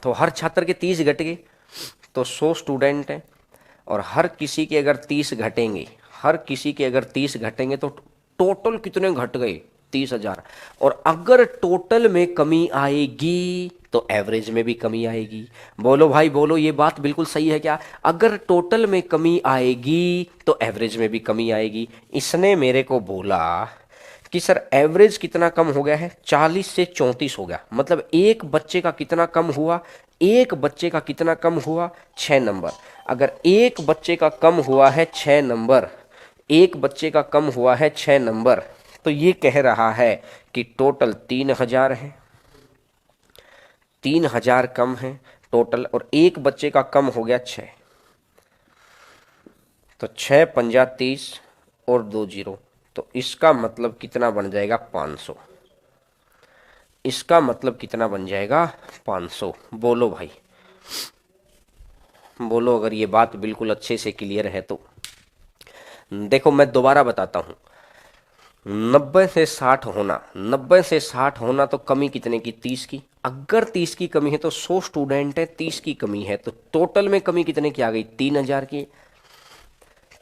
तो हर छात्र के 30 घट गए। तो 100 स्टूडेंट हैं और हर किसी के अगर 30 घटेंगे, हर किसी के अगर 30 घटेंगे तो टोटल कितने घट गए 30,000। और अगर टोटल में कमी आएगी तो एवरेज में भी कमी आएगी। बोलो भाई बोलो, ये बात बिल्कुल सही है क्या? अगर टोटल में कमी आएगी तो एवरेज में भी कमी आएगी। इसने मेरे को बोला कि सर एवरेज कितना कम हो गया है, 40 से 34 हो गया। मतलब एक बच्चे का कितना कम हुआ, एक बच्चे का कितना कम हुआ 6 नंबर। अगर एक बच्चे का कम हुआ है 6 नंबर, एक बच्चे का कम हुआ है 6 नंबर, तो ये कह रहा है कि टोटल 3000 है, 3000 कम है टोटल, और एक बच्चे का कम हो गया 6, तो 6 पंजा 30 और 2 जीरो, तो इसका मतलब कितना बन जाएगा 500। इसका मतलब कितना बन जाएगा 500। बोलो भाई बोलो अगर ये बात बिल्कुल अच्छे से क्लियर है तो। देखो मैं दोबारा बताता हूं, 90 से 60 होना, 90 से 60 होना तो कमी कितने की 30 की। अगर 30 की कमी है तो 100 स्टूडेंट है, 30 की कमी है तो टोटल में कमी कितने की आ गई 3000 की।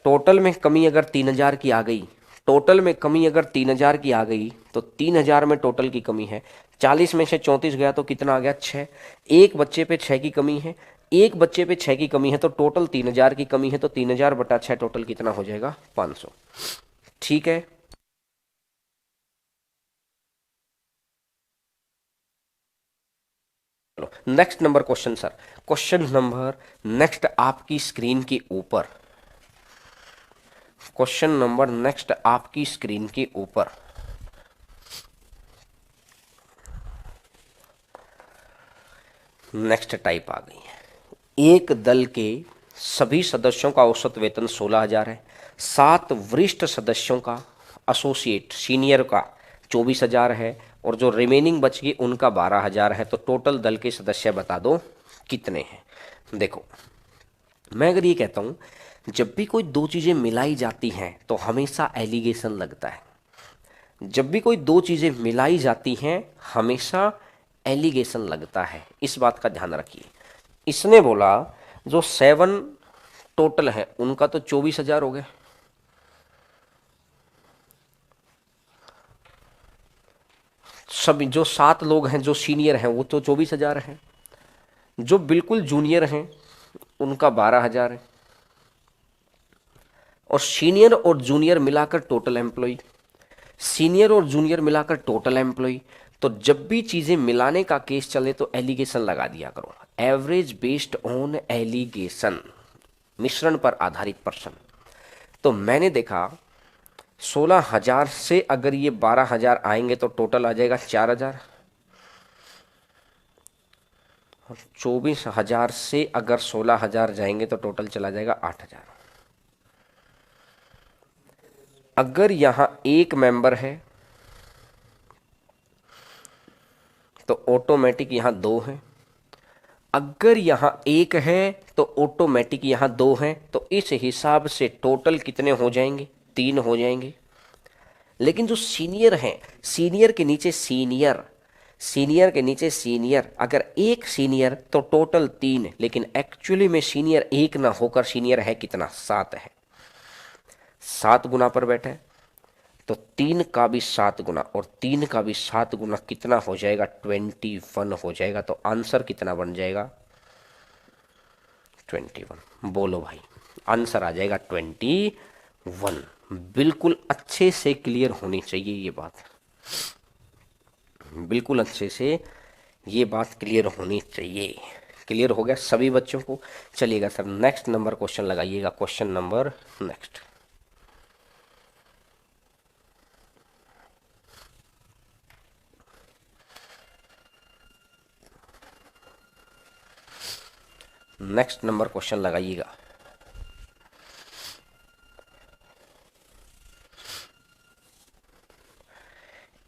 टोटल में कमी अगर 3000 की आ गई, टोटल में कमी अगर 3000 की आ गई तो 3000 में टोटल की कमी है। 40 में से 34 गया तो कितना आ गया 6। एक बच्चे पे 6 की कमी है, एक बच्चे पे 6 की कमी है तो टोटल 3000 की कमी है, तो 3000 बटा 6 टोटल कितना हो जाएगा 500। ठीक है, next number question sir. Question number next आपकी स्क्रीन के ऊपर, क्वेश्चन नंबर नेक्स्ट आपकी स्क्रीन के ऊपर। नेक्स्ट टाइप आ गई है। एक दल के सभी सदस्यों का औसत वेतन 16,000 है। 7 वरिष्ठ सदस्यों का, एसोसिएट सीनियर का 24,000 है और जो रिमेनिंग बच गई उनका 12,000 है। तो टोटल दल के सदस्य बता दो कितने हैं। देखो मैं अगर ये कहता हूँ, जब भी कोई दो चीज़ें मिलाई जाती हैं तो हमेशा एलिगेशन लगता है। जब भी कोई दो चीज़ें मिलाई जाती हैं हमेशा एलिगेशन लगता है, इस बात का ध्यान रखिए। इसने बोला जो 7 टोटल है उनका तो 24,000 हो गए, सभी जो 7 लोग हैं जो सीनियर हैं वो तो 24,000 हैं, जो बिल्कुल जूनियर हैं उनका 12,000 है, और सीनियर और जूनियर मिलाकर टोटल एम्प्लॉय, सीनियर और जूनियर मिलाकर टोटल एम्प्लॉय। तो जब भी चीजें मिलाने का केस चले तो एलिगेशन लगा दिया करो, एवरेज बेस्ड ऑन एलिगेशन, मिश्रण पर आधारित पर्सन। तो मैंने देखा 16,000 से अगर ये 12,000 आएंगे तो टोटल आ जाएगा 4,000, 24,000 से अगर 16,000 जाएंगे तो टोटल चला जाएगा 8,000। अगर यहां एक मेंबर है तो ऑटोमेटिक यहां 2 है, अगर यहां एक है तो ऑटोमेटिक यहां 2 है, तो इस हिसाब से टोटल कितने हो जाएंगे, 3 हो जाएंगे। लेकिन जो सीनियर हैं, सीनियर के नीचे सीनियर, सीनियर के नीचे सीनियर, अगर एक सीनियर तो टोटल 3, लेकिन एक्चुअली में सीनियर 1 ना होकर सीनियर है कितना, 7 है। 7 गुना पर बैठे तो 3 का भी 7 गुना और 3 का भी 7 गुना कितना हो जाएगा, 21 हो जाएगा। तो आंसर कितना बन जाएगा, 21। बोलो भाई, आंसर आ जाएगा 21। बिल्कुल अच्छे से क्लियर होनी चाहिए ये बात, बिल्कुल अच्छे से ये बात क्लियर होनी चाहिए। क्लियर हो गया सभी बच्चों को? चलिएगा सर नेक्स्ट नंबर क्वेश्चन लगाइएगा, question number next. Next number question लगाइएगा।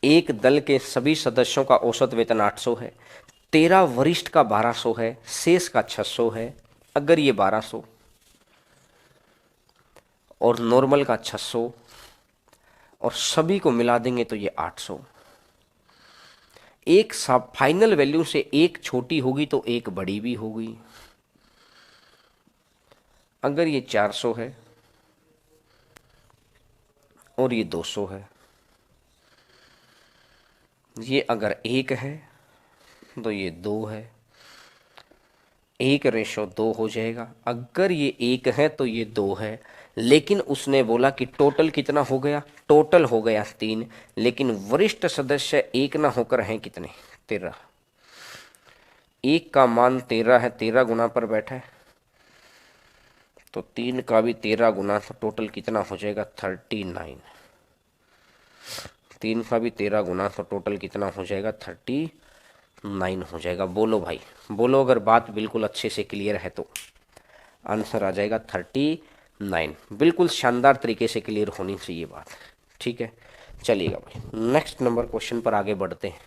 एक दल के सभी सदस्यों का औसत वेतन 800 है, 13 वरिष्ठ का 1200 है, शेष का 600 है। अगर ये 1200 और नॉर्मल का 600 और सभी को मिला देंगे तो ये 800। एक फाइनल वैल्यू से एक छोटी होगी तो एक बड़ी भी होगी। अगर ये 400 है और ये 200 है, ये अगर 1 है तो ये 2 है, 1:2 हो जाएगा। अगर ये 1 है तो ये 2 है, लेकिन उसने बोला कि टोटल कितना हो गया, टोटल हो गया 3, लेकिन वरिष्ठ सदस्य 1 ना होकर हैं कितने, 13। 1 का मान 13 है, 13 गुना पर बैठा है, तो 3 का भी 13 गुना, तो टोटल कितना हो जाएगा, 39। 3 का भी 13 गुना, तो टोटल कितना हो जाएगा, 39 हो जाएगा। बोलो भाई, बोलो अगर बात बिल्कुल अच्छे से क्लियर है तो आंसर आ जाएगा 39। बिल्कुल शानदार तरीके से क्लियर होनी चाहिए बात, ठीक है। चलिएगा भाई नेक्स्ट नंबर क्वेश्चन पर आगे बढ़ते हैं।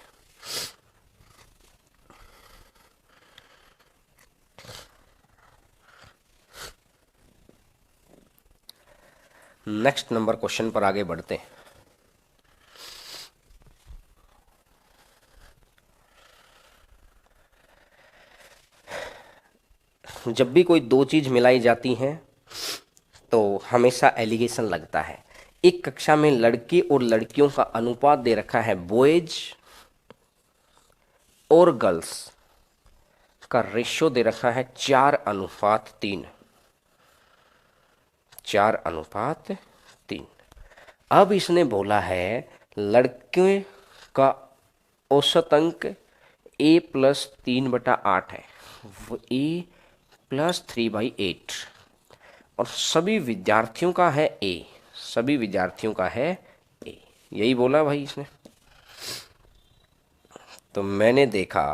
नेक्स्ट नंबर क्वेश्चन पर आगे बढ़ते हैं। जब भी कोई दो चीज मिलाई जाती हैं तो हमेशा एलिगेशन लगता है। एक कक्षा में लड़के और लड़कियों का अनुपात दे रखा है, बॉयज और गर्ल्स का रेशियो दे रखा है 4:3, 4:3। अब इसने बोला है लड़के का औसत अंक A+3/8 है, वो A+3/8, और सभी विद्यार्थियों का है A, सभी विद्यार्थियों का है A, यही बोला भाई इसने। तो मैंने देखा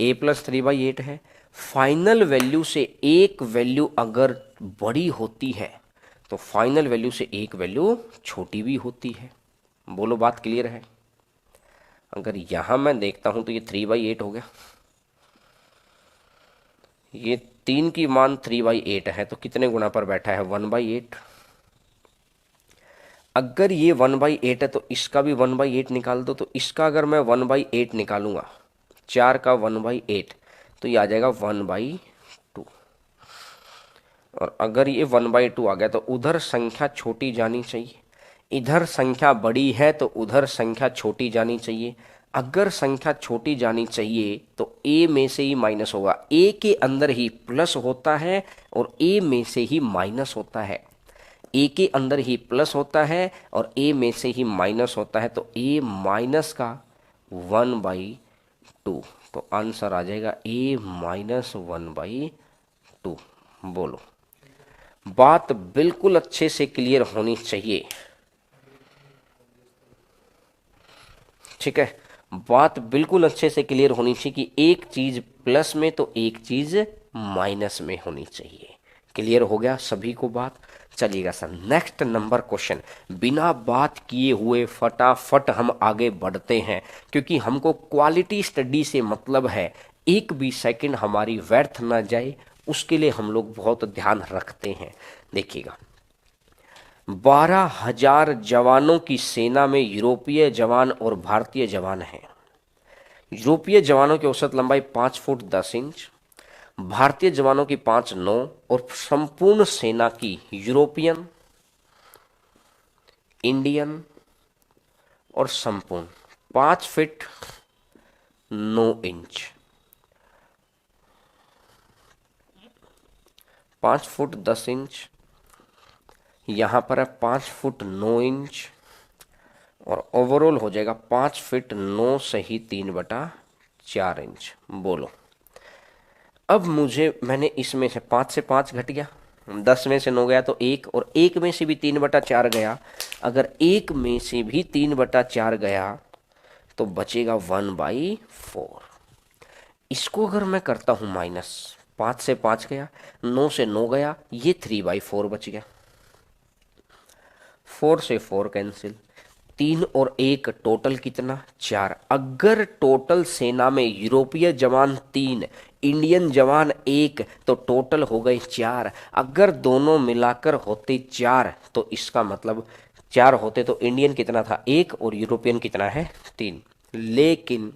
A+3/8 है, फाइनल वैल्यू से एक वैल्यू अगर बड़ी होती है तो फाइनल वैल्यू से एक वैल्यू छोटी भी होती है। बोलो बात क्लियर है? अगर यहां मैं देखता हूं तो ये 3/8 हो गया, ये 3 की मान 3/8 है, तो कितने गुना पर बैठा है, 1/8। अगर ये 1/8 है तो इसका भी 1/8 निकाल दो, तो इसका अगर मैं 1/8 निकालूंगा, 4 का 1/8, तो ये आ जाएगा 1/2। और अगर ये 1/2 आ गया तो उधर संख्या छोटी जानी चाहिए, इधर संख्या बड़ी है तो उधर संख्या छोटी जानी चाहिए। अगर संख्या छोटी जानी चाहिए तो a में से ही माइनस होगा। a के अंदर ही प्लस होता है और a में से ही माइनस होता है। a के अंदर ही प्लस होता है और a में से ही माइनस होता है, तो a माइनस का 1/2। तो आंसर आ जाएगा a माइनस 1/2। बोलो, बात बिल्कुल अच्छे से क्लियर होनी चाहिए। ठीक है, बात बिल्कुल अच्छे से क्लियर होनी चाहिए कि एक चीज प्लस में तो एक चीज माइनस में होनी चाहिए। क्लियर हो गया सभी को बात? चलिएगा सर, नेक्स्ट नंबर क्वेश्चन। बिना बात किए हुए फटाफट हम आगे बढ़ते हैं, क्योंकि हमको क्वालिटी स्टडी से मतलब है, एक भी सेकंड हमारी व्यर्थ ना जाए, उसके लिए हम लोग बहुत ध्यान रखते हैं। देखिएगा, 12,000 जवानों की सेना में यूरोपीय जवान और भारतीय जवान हैं। यूरोपीय जवानों की औसत लंबाई 5 फुट 10 इंच, भारतीय जवानों की 5'9" और संपूर्ण सेना की यूरोपियन, इंडियन और संपूर्ण 5 फीट 9 इंच। 5 फुट 10 इंच, यहाँ पर है 5 फुट 9 इंच, और ओवरऑल हो जाएगा 5 फीट 9 सही 3/4 इंच। बोलो, अब मैंने इसमें से 5 से 5 घट गया, 10 में से 9 गया तो 1, और 1 में से भी 3/4 गया। अगर 1 में से भी 3/4 गया तो बचेगा 1/4। इसको अगर मैं करता हूं माइनस, 5 से 5 गया, 9 से 9 गया, ये 3/4 बच गया। 4 से 4 कैंसिल, 3 और 1 टोटल कितना? 4। अगर टोटल सेना में यूरोपीय जवान 3, इंडियन जवान 1, तो टोटल हो गए 4। अगर दोनों मिलाकर होते 4 तो इसका मतलब 4 होते तो इंडियन कितना था? 1, और यूरोपियन कितना है? 3। लेकिन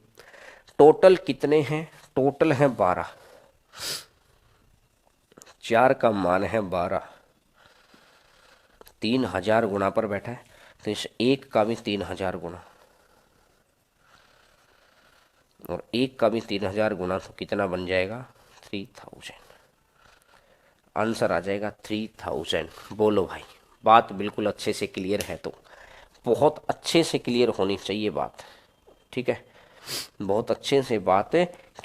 टोटल कितने हैं? टोटल है 12। 4 का मान है 12, 3000 गुणा पर बैठा है, तो इस 1 का भी 3000 गुणा और 1 का भी 3000 गुणा, तो कितना बन जाएगा? 3000। आंसर आ जाएगा 3000। बोलो भाई, बात बिल्कुल अच्छे से क्लियर है? तो बहुत अच्छे से क्लियर होनी चाहिए बात। ठीक है, बहुत अच्छे से बात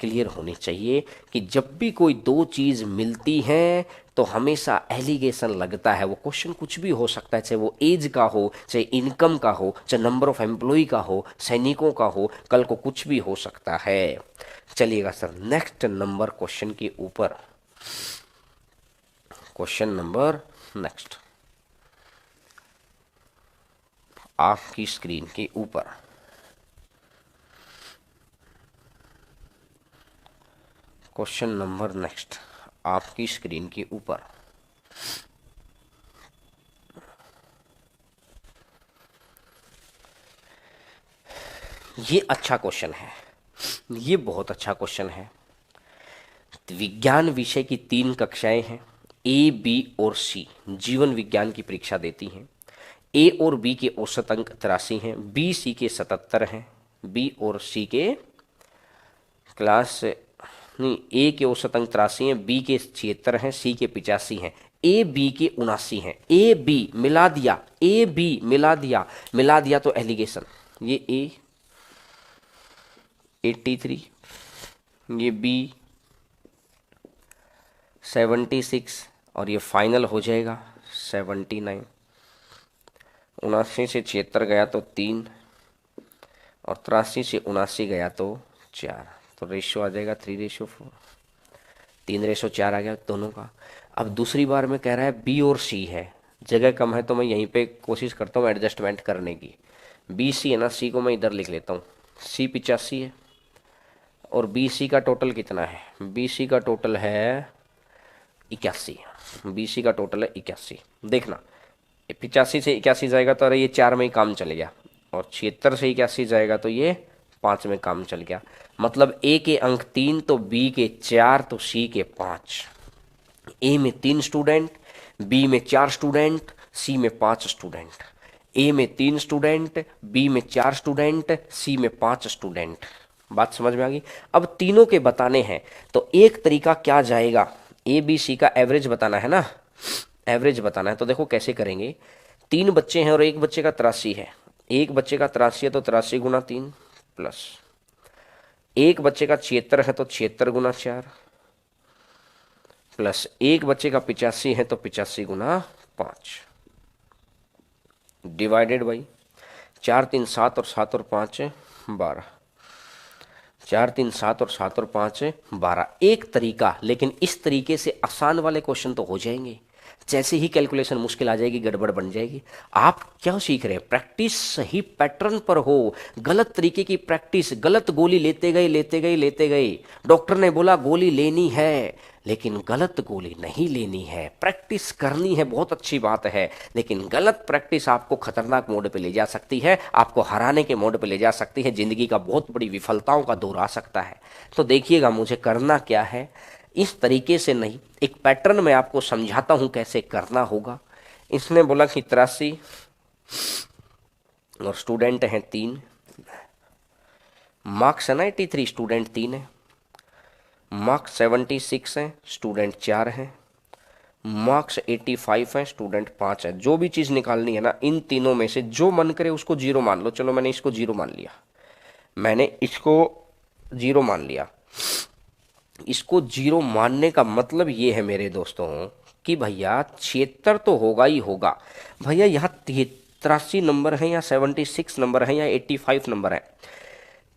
क्लियर होनी चाहिए कि जब भी कोई दो चीज मिलती हैं तो हमेशा एलिगेशन लगता है। वो क्वेश्चन कुछ भी हो सकता है, चाहे वो एज का हो, चाहे इनकम का हो, चाहे नंबर ऑफ एम्प्लॉय का हो, सैनिकों का हो, कल को कुछ भी हो सकता है। चलिएगा सर, नेक्स्ट नंबर क्वेश्चन के ऊपर, क्वेश्चन नंबर नेक्स्ट आपकी स्क्रीन के ऊपर। क्वेश्चन नंबर नेक्स्ट आपकी स्क्रीन के ऊपर। ये अच्छा क्वेश्चन है, ये बहुत अच्छा क्वेश्चन है। विज्ञान विषय की 3 कक्षाएं हैं, ए, बी और सी जीवन विज्ञान की परीक्षा देती हैं। ए और बी के औसत अंक 83 हैं, बी सी के 77 हैं। बी और सी के क्लास नहीं, ए के औसत अंक 83 हैं, बी के 76 हैं, सी के 85 हैं, ए बी के 79 हैं। ए बी मिला दिया, ए बी मिला दिया तो एलिगेशन, ये ए 83, ये बी 76, और ये फाइनल हो जाएगा 79। 79 से 76 गया तो 3, और 83 से 79 गया तो 4, तो रेशियो आ जाएगा 3:4। 3:4 आ गया दोनों का। अब दूसरी बार में कह रहा है बी और सी है, जगह कम है तो मैं यहीं पे कोशिश करता हूँ एडजस्टमेंट करने की। बी सी है ना, सी को मैं इधर लिख लेता हूँ। सी 85 है, और बी सी का टोटल कितना है? बी सी का टोटल है 81। बी सी का टोटल है 81। देखना, 85 से 81 जाएगा तो अरे ये 4 में ही काम चल गया, और 76 से 81 जाएगा तो ये 5 में काम चल गया। मतलब ए के अंक 3 तो बी के 4 तो सी के 5। ए में 3 स्टूडेंट, बी में 4 स्टूडेंट, सी में 5 स्टूडेंट। ए में 3 स्टूडेंट, बी में 4 स्टूडेंट, सी में 5 स्टूडेंट। बात समझ में आ गई। अब तीनों के बताने हैं तो एक तरीका क्या जाएगा, ए बी सी का एवरेज बताना है ना, एवरेज बताना है। तो देखो कैसे करेंगे, 3 बच्चे हैं और एक बच्चे का 83 है, एक बच्चे का 83 है तो 83 गुना 3 प्लस एक बच्चे का 76 है तो 76 गुना 4 प्लस एक बच्चे का 85 है तो 85 गुना 5 डिवाइडेड बाई 4 3 7 और 7 और 5 12, 4 3 7 और 7 और 5 12। एक तरीका, लेकिन इस तरीके से आसान वाले क्वेश्चन तो हो जाएंगे, जैसे ही कैलकुलेशन मुश्किल आ जाएगी गड़बड़ बन जाएगी। आप क्या सीख रहे हैं, प्रैक्टिस सही पैटर्न पर हो, गलत तरीके की प्रैक्टिस, गलत गोली लेते गए लेते गए लेते गए। डॉक्टर ने बोला गोली लेनी है, लेकिन गलत गोली नहीं लेनी है, प्रैक्टिस करनी है, बहुत अच्छी बात है, लेकिन गलत प्रैक्टिस आपको खतरनाक मोड पे ले जा सकती है, आपको हराने के मोड पे ले जा सकती है, जिंदगी का बहुत बड़ी विफलताओं का दौर आ सकता है। तो देखिएगा मुझे करना क्या है, इस तरीके से नहीं, एक पैटर्न में आपको समझाता हूं कैसे करना होगा। इसने बोला कि 83 और स्टूडेंट हैं 3, मार्क्स है ना 83, स्टूडेंट 3 है, मार्क्स 76 हैं, स्टूडेंट 4 हैं, मार्क्स 85 हैं, स्टूडेंट 5 है। जो भी चीज़ निकालनी है ना, इन तीनों में से जो मन करे उसको 0 मान लो। चलो मैंने इसको 0 मान लिया, मैंने इसको 0 मान लिया। इसको 0 मानने का मतलब ये है मेरे दोस्तों कि भैया 76 तो होगा ही होगा। भैया यहाँ 83 नंबर है या 76 नंबर है या 85 नंबर है,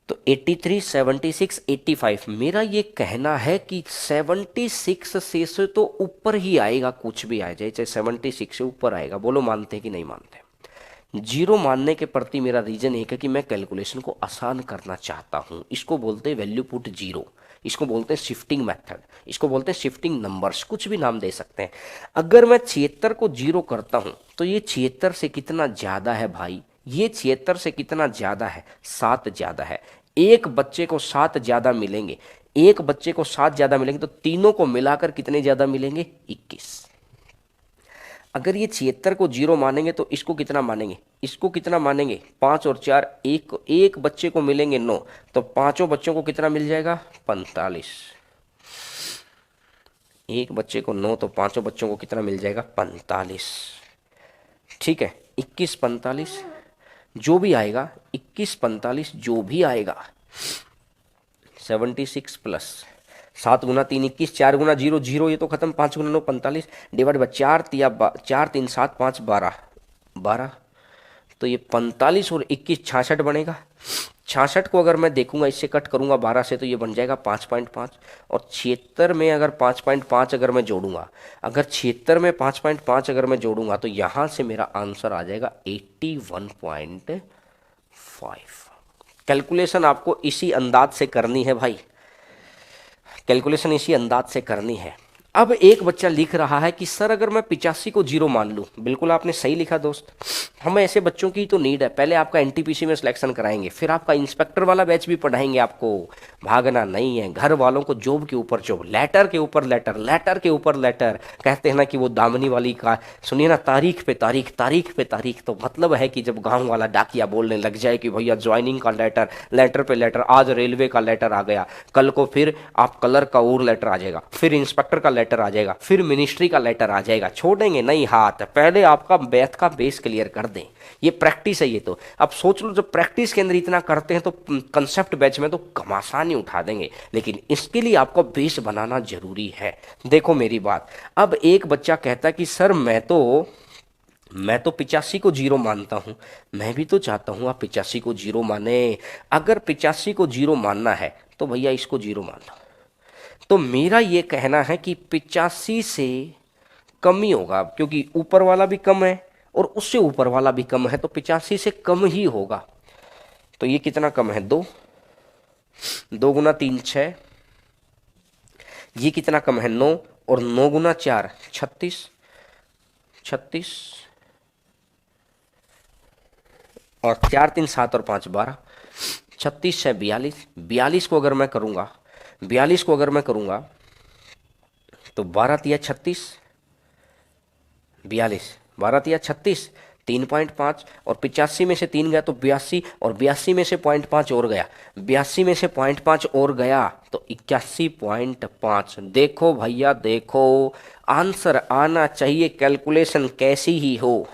तो 83 76 85, मेरा ये कहना है कि 76 से तो ऊपर ही आएगा, कुछ भी आ जाए, चाहे 76 से ऊपर आएगा। बोलो मानते कि नहीं मानते। 0 मानने के प्रति मेरा रीजन एक है कि मैं कैलकुलेशन को आसान करना चाहता हूं। इसको बोलते हैं वैल्यू पुट 0, इसको बोलते हैं शिफ्टिंग मेथड, इसको बोलते हैं शिफ्टिंग नंबर्स, कुछ भी नाम दे सकते हैं। अगर मैं 76 को 0 करता हूं तो ये 76 से कितना ज्यादा है भाई, ये 76 से कितना ज्यादा है, 7 ज्यादा है। एक बच्चे को 7 ज्यादा मिलेंगे, एक बच्चे को 7 ज्यादा मिलेंगे, तो तीनों को मिलाकर कितने ज्यादा मिलेंगे, 21। अगर ये 76 को 0 मानेंगे तो इसको कितना मानेंगे, इसको कितना मानेंगे, 5 और 4, एक बच्चे को मिलेंगे 9, तो पांचों बच्चों को कितना मिल जाएगा, 45। एक बच्चे को 9 तो पांचों बच्चों को कितना मिल जाएगा, 45। ठीक है, 21 45 जो भी आएगा, 21 45 जो भी आएगा, 76 प्लस 7 गुना 3 21, 4 गुना 0 0, ये तो खत्म, 5 गुना 9 45, डिवाइड बाय 4 3 7 5 12 12, तो ये 45 और 21 66 बनेगा। 66 को अगर मैं देखूंगा, इससे कट करूंगा 12 से, तो ये बन जाएगा 5.5, और 76 में अगर 5.5 अगर मैं जोड़ूंगा, अगर 76 में 5.5 अगर मैं जोड़ूंगा, तो यहां से मेरा आंसर आ जाएगा 81.5। कैलकुलेशन आपको इसी अंदाज से करनी है भाई, कैलकुलेशन इसी अंदाज से करनी है। अब एक बच्चा लिख रहा है कि सर अगर मैं 85 को 0 मान लूं, बिल्कुल आपने सही लिखा दोस्त, हमें ऐसे बच्चों की तो नीड है। पहले आपका एनटीपीसी में सिलेक्शन कराएंगे, फिर आपका इंस्पेक्टर वाला बैच भी पढ़ाएंगे, आपको भागना नहीं है। घर वालों को जॉब के ऊपर जॉब, लेटर के ऊपर लेटर, लेटर के ऊपर लेटर, कहते हैं ना कि वो दामनी वाली का सुनिए ना, तारीख पे तारीख, तारीख पे तारीख। तो मतलब है कि जब गाँव वाला डाकिया बोलने लग जाए कि भैया ज्वाइनिंग का लेटर, लेटर पे लेटर, आज रेलवे का लेटर आ गया, कल को फिर आप कलर का और लेटर आ जाएगा, फिर इंस्पेक्टर का लेटर आ जाएगा, फिर मिनिस्ट्री का लेटर आ जाएगा, छोड़ेंगे नहीं हाथ। पहले आपका मैथ का बेस क्लियर कर दें, ये प्रैक्टिस है। ये तो अब सोच लो, जब प्रैक्टिस के अंदर इतना करते हैं तो कंसेप्ट बैच में तो घमासान ही उठा देंगे, लेकिन इसके लिए आपको बेस बनाना जरूरी है। देखो मेरी बात, अब एक बच्चा कहता है कि सर मैं तो 85 को 0 मानता हूं, मैं भी तो चाहता हूं आप 85 को 0 माने। अगर 85 को 0 मानना है तो भैया इसको 0 मान लो। तो मेरा ये कहना है कि 85 से कम ही होगा, क्योंकि ऊपर वाला भी कम है और उससे ऊपर वाला भी कम है, तो 85 से कम ही होगा। तो ये कितना कम है, 2, 2 गुना 3 6, ये कितना कम है 9, और 9 गुना 4 36, 36, और 4 3 7 और 5 12, 36 है 42। 42 को अगर मैं करूंगा, 42 को अगर मैं करूंगा तो 12 तिया 36, 42, 12 तिया 36, 3.5, और 85 में से 3 गया तो 82, और 82 में से 0.5 और गया, 82 में से 0.5 और गया तो 81.5। देखो भैया देखो, आंसर आना चाहिए, कैलकुलेशन कैसी ही हो,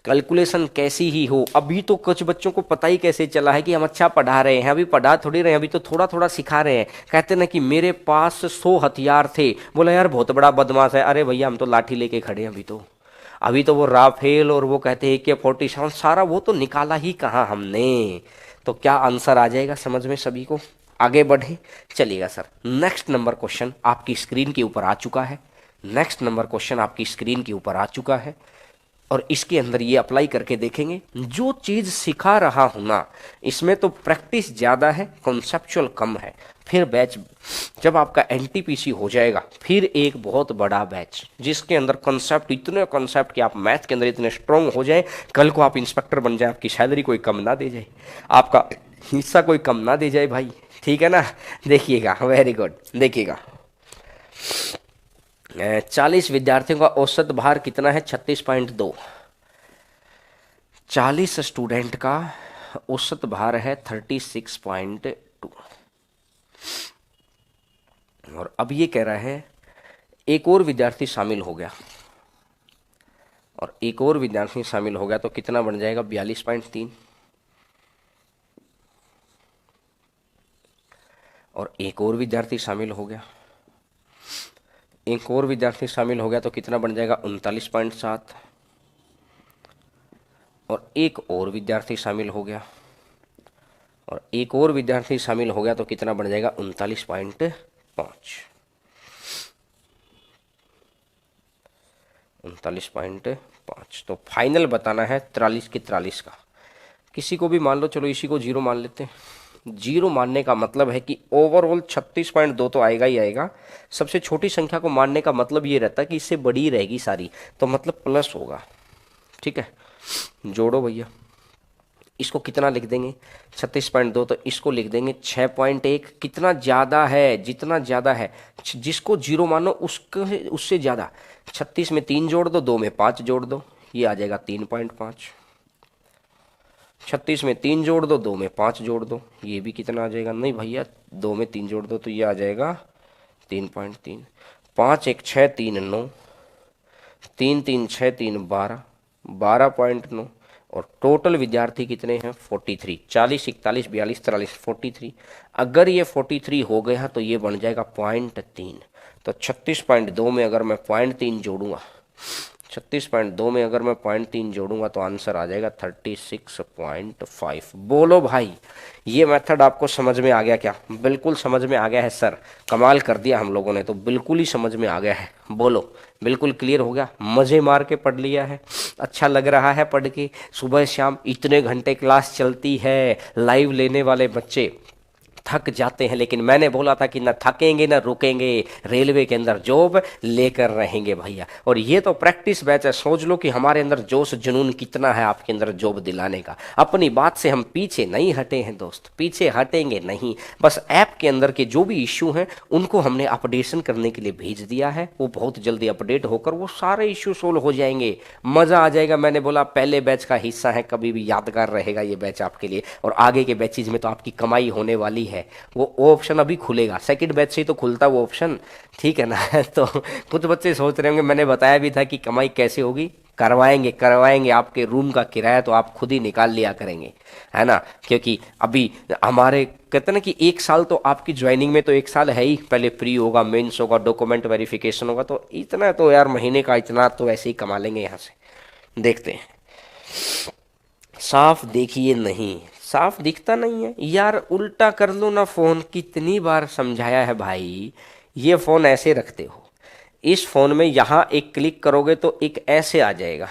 कैलकुलेशन कैसी ही हो। अभी तो कुछ बच्चों को पता ही कैसे चला है कि हम अच्छा पढ़ा रहे हैं, अभी पढ़ा थोड़ी रहे हैं, अभी तो थोड़ा थोड़ा सिखा रहे हैं। कहते ना कि मेरे पास 100 हथियार थे, बोला यार बहुत बड़ा बदमाश है। अरे भैया हम तो लाठी लेके खड़े हैं अभी तो वो राफेल और वो कहते हैं कि 47 सारा वो तो निकाला ही कहाँ हमने। तो क्या आंसर आ जाएगा समझ में सभी को? आगे बढ़े चलिएगा सर। नेक्स्ट नंबर क्वेश्चन आपकी स्क्रीन के ऊपर आ चुका है, नेक्स्ट नंबर क्वेश्चन आपकी स्क्रीन के ऊपर आ चुका है, और इसके अंदर ये अप्लाई करके देखेंगे। जो चीज़ सिखा रहा हूं ना, इसमें तो प्रैक्टिस ज़्यादा है, कॉन्सेप्चुअल कम है। फिर बैच जब आपका एनटीपीसी हो जाएगा, फिर एक बहुत बड़ा बैच जिसके अंदर कॉन्सेप्ट, इतने कॉन्सेप्ट कि आप मैथ के अंदर इतने स्ट्रांग हो जाए, कल को आप इंस्पेक्टर बन जाए, आपकी सैलरी कोई कम ना दे जाए, आपका हिस्सा कोई कम ना दे जाए भाई, ठीक है ना। देखिएगा, वेरी गुड, देखिएगा 40 विद्यार्थियों का औसत भार कितना है? 36.2। 40 स्टूडेंट का औसत भार है 36.2। और अब ये कह रहा है एक और विद्यार्थी शामिल हो गया, और एक और विद्यार्थी शामिल हो गया तो कितना बन जाएगा? 42.3। और एक और विद्यार्थी शामिल हो गया, एक और विद्यार्थी शामिल हो गया तो कितना बन जाएगा? 39.7। और एक और विद्यार्थी शामिल हो गया, और एक और विद्यार्थी शामिल हो गया तो कितना बन जाएगा? 39.5। 39.5। तो फाइनल बताना है 43 के 43 का। किसी को भी मान लो, चलो इसी को 0 मान लेते हैं। 0 मानने का मतलब है कि ओवरऑल 36.2 तो आएगा ही आएगा। सबसे छोटी संख्या को मानने का मतलब ये रहता है कि इससे बड़ी रहेगी सारी, तो मतलब प्लस होगा, ठीक है। जोड़ो भैया, इसको कितना लिख देंगे? 36.2, तो इसको लिख देंगे 6.1। कितना ज़्यादा है? जितना ज़्यादा है, जिसको 0 मानो उसको उससे ज़्यादा। 36 में 3 जोड़ दो, 2 में 5 जोड़ दो, ये आ जाएगा 3.5। 36 में 3 जोड़ दो, 2 में 5 जोड़ दो, ये भी कितना आ जाएगा? नहीं भैया 2 में 3 जोड़ दो तो ये आ जाएगा 3.3। 5 1 6 3 9, 3 3 6 3 12, 12.9। और टोटल विद्यार्थी कितने हैं? 43। 40 41 42 43 43। अगर ये 43 हो गया तो ये बन जाएगा 0.3। तो 36.2 में अगर मैं 0.3 जोड़ूंगा, 36.2 में अगर मैं 0.3 जोड़ूंगा तो आंसर आ जाएगा 36.5। बोलो भाई, ये मेथड आपको समझ में आ गया क्या? बिल्कुल समझ में आ गया है सर, कमाल कर दिया हम लोगों ने तो, बिल्कुल ही समझ में आ गया है। बोलो, बिल्कुल क्लियर हो गया? मज़े मार के पढ़ लिया है? अच्छा लग रहा है पढ़ के? सुबह शाम इतने घंटे क्लास चलती है, लाइव लेने वाले बच्चे थक जाते हैं, लेकिन मैंने बोला था कि ना थकेंगे ना रुकेंगे, रेलवे के अंदर जॉब लेकर रहेंगे भैया। और ये तो प्रैक्टिस बैच है, सोच लो कि हमारे अंदर जोश जुनून कितना है आपके अंदर जॉब दिलाने का। अपनी बात से हम पीछे नहीं हटे हैं दोस्त, पीछे हटेंगे नहीं। बस ऐप के अंदर के जो भी इश्यू हैं उनको हमने अपडेशन करने के लिए भेज दिया है, वो बहुत जल्दी अपडेट होकर वो सारे इश्यू सोल्व हो जाएंगे, मज़ा आ जाएगा। मैंने बोला पहले बैच का हिस्सा है, कभी भी यादगार रहेगा ये बैच आपके लिए, और आगे के बैचेज में तो आपकी कमाई होने वाली है। वो ऑप्शन अभी खुलेगा, सेकंड बैच से ही तो खुलता वो ऑप्शन, ठीक है ना। तो कुछ बच्चे सोच रहे होंगे, मैंने बताया भी था कि कमाई कैसे होगी। करवाएंगे करवाएंगे, आपके रूम का किराया तो आप खुद ही निकाल लिया करेंगे, है ना। क्योंकि अभी हमारे कहते हैं ना कि 1 साल तो आपकी ज्वाइनिंग में तो 1 साल है ही, पहले प्री होगा, मेंस होगा, डॉक्यूमेंट वेरिफिकेशन होगा, तो इतना तो यार महीने का इतना तो ऐसे ही कमा लेंगे यहाँ से। देखते हैं, साफ देखिए, नहीं साफ दिखता नहीं है यार, उल्टा कर लो ना फ़ोन। कितनी बार समझाया है भाई, ये फ़ोन ऐसे रखते हो, इस फ़ोन में यहाँ एक क्लिक करोगे तो एक ऐसे आ जाएगा,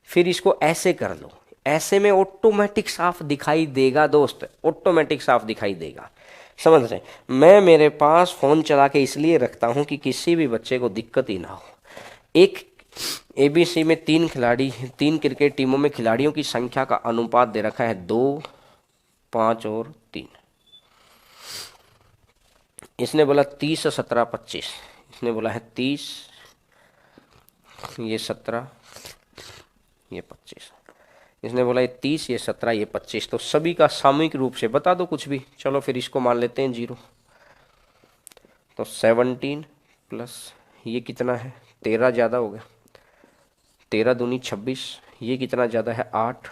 फिर इसको ऐसे कर लो, ऐसे में ऑटोमेटिक साफ दिखाई देगा दोस्त, ऑटोमेटिक साफ दिखाई देगा, समझ रहे। मैं मेरे पास फ़ोन चला के इसलिए रखता हूँ कि किसी भी बच्चे को दिक्कत ही ना हो। एक एबीसी में 3 खिलाड़ी, 3 क्रिकेट टीमों में खिलाड़ियों की संख्या का अनुपात दे रखा है 2 5 और 3। इसने बोला 30 17 25, इसने बोला है 30, ये 17, ये 25, इसने बोला ये 30, ये 17, ये 25, तो सभी का सामूहिक रूप से बता दो कुछ भी। चलो फिर इसको मान लेते हैं 0। तो 17 प्लस ये कितना है 13 ज़्यादा हो गया, 13 दूनी 26, ये कितना ज़्यादा है 8,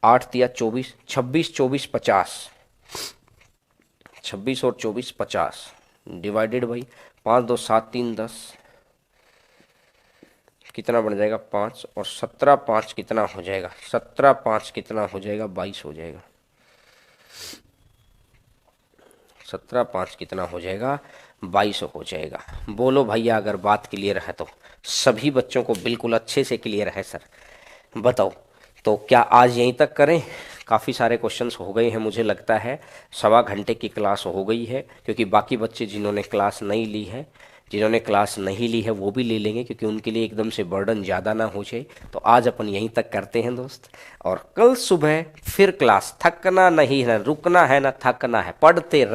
8 तिया 24, 26 24 50, 26 और 24 50, डिवाइडेड बाई 5 2 7 3 10, कितना बन जाएगा 5, और 17 5 कितना हो जाएगा, 17 5 कितना हो जाएगा 22 हो जाएगा, 17 5 कितना हो जाएगा 22 हो जाएगा। बोलो भैया अगर बात क्लियर है तो। सभी बच्चों को बिल्कुल अच्छे से क्लियर है सर, बताओ। तो क्या आज यहीं तक करें? काफ़ी सारे क्वेश्चंस हो गए हैं, मुझे लगता है 1.25 घंटे की क्लास हो गई है, क्योंकि बाकी बच्चे जिन्होंने क्लास नहीं ली है, वो भी ले लेंगे, क्योंकि उनके लिए एकदम से बर्डन ज़्यादा ना हो जाए। तो आज अपन यहीं तक करते हैं दोस्त, और कल सुबह फिर क्लास। थकना नहीं है, रुकना है ना, थकना है, पढ़ते रह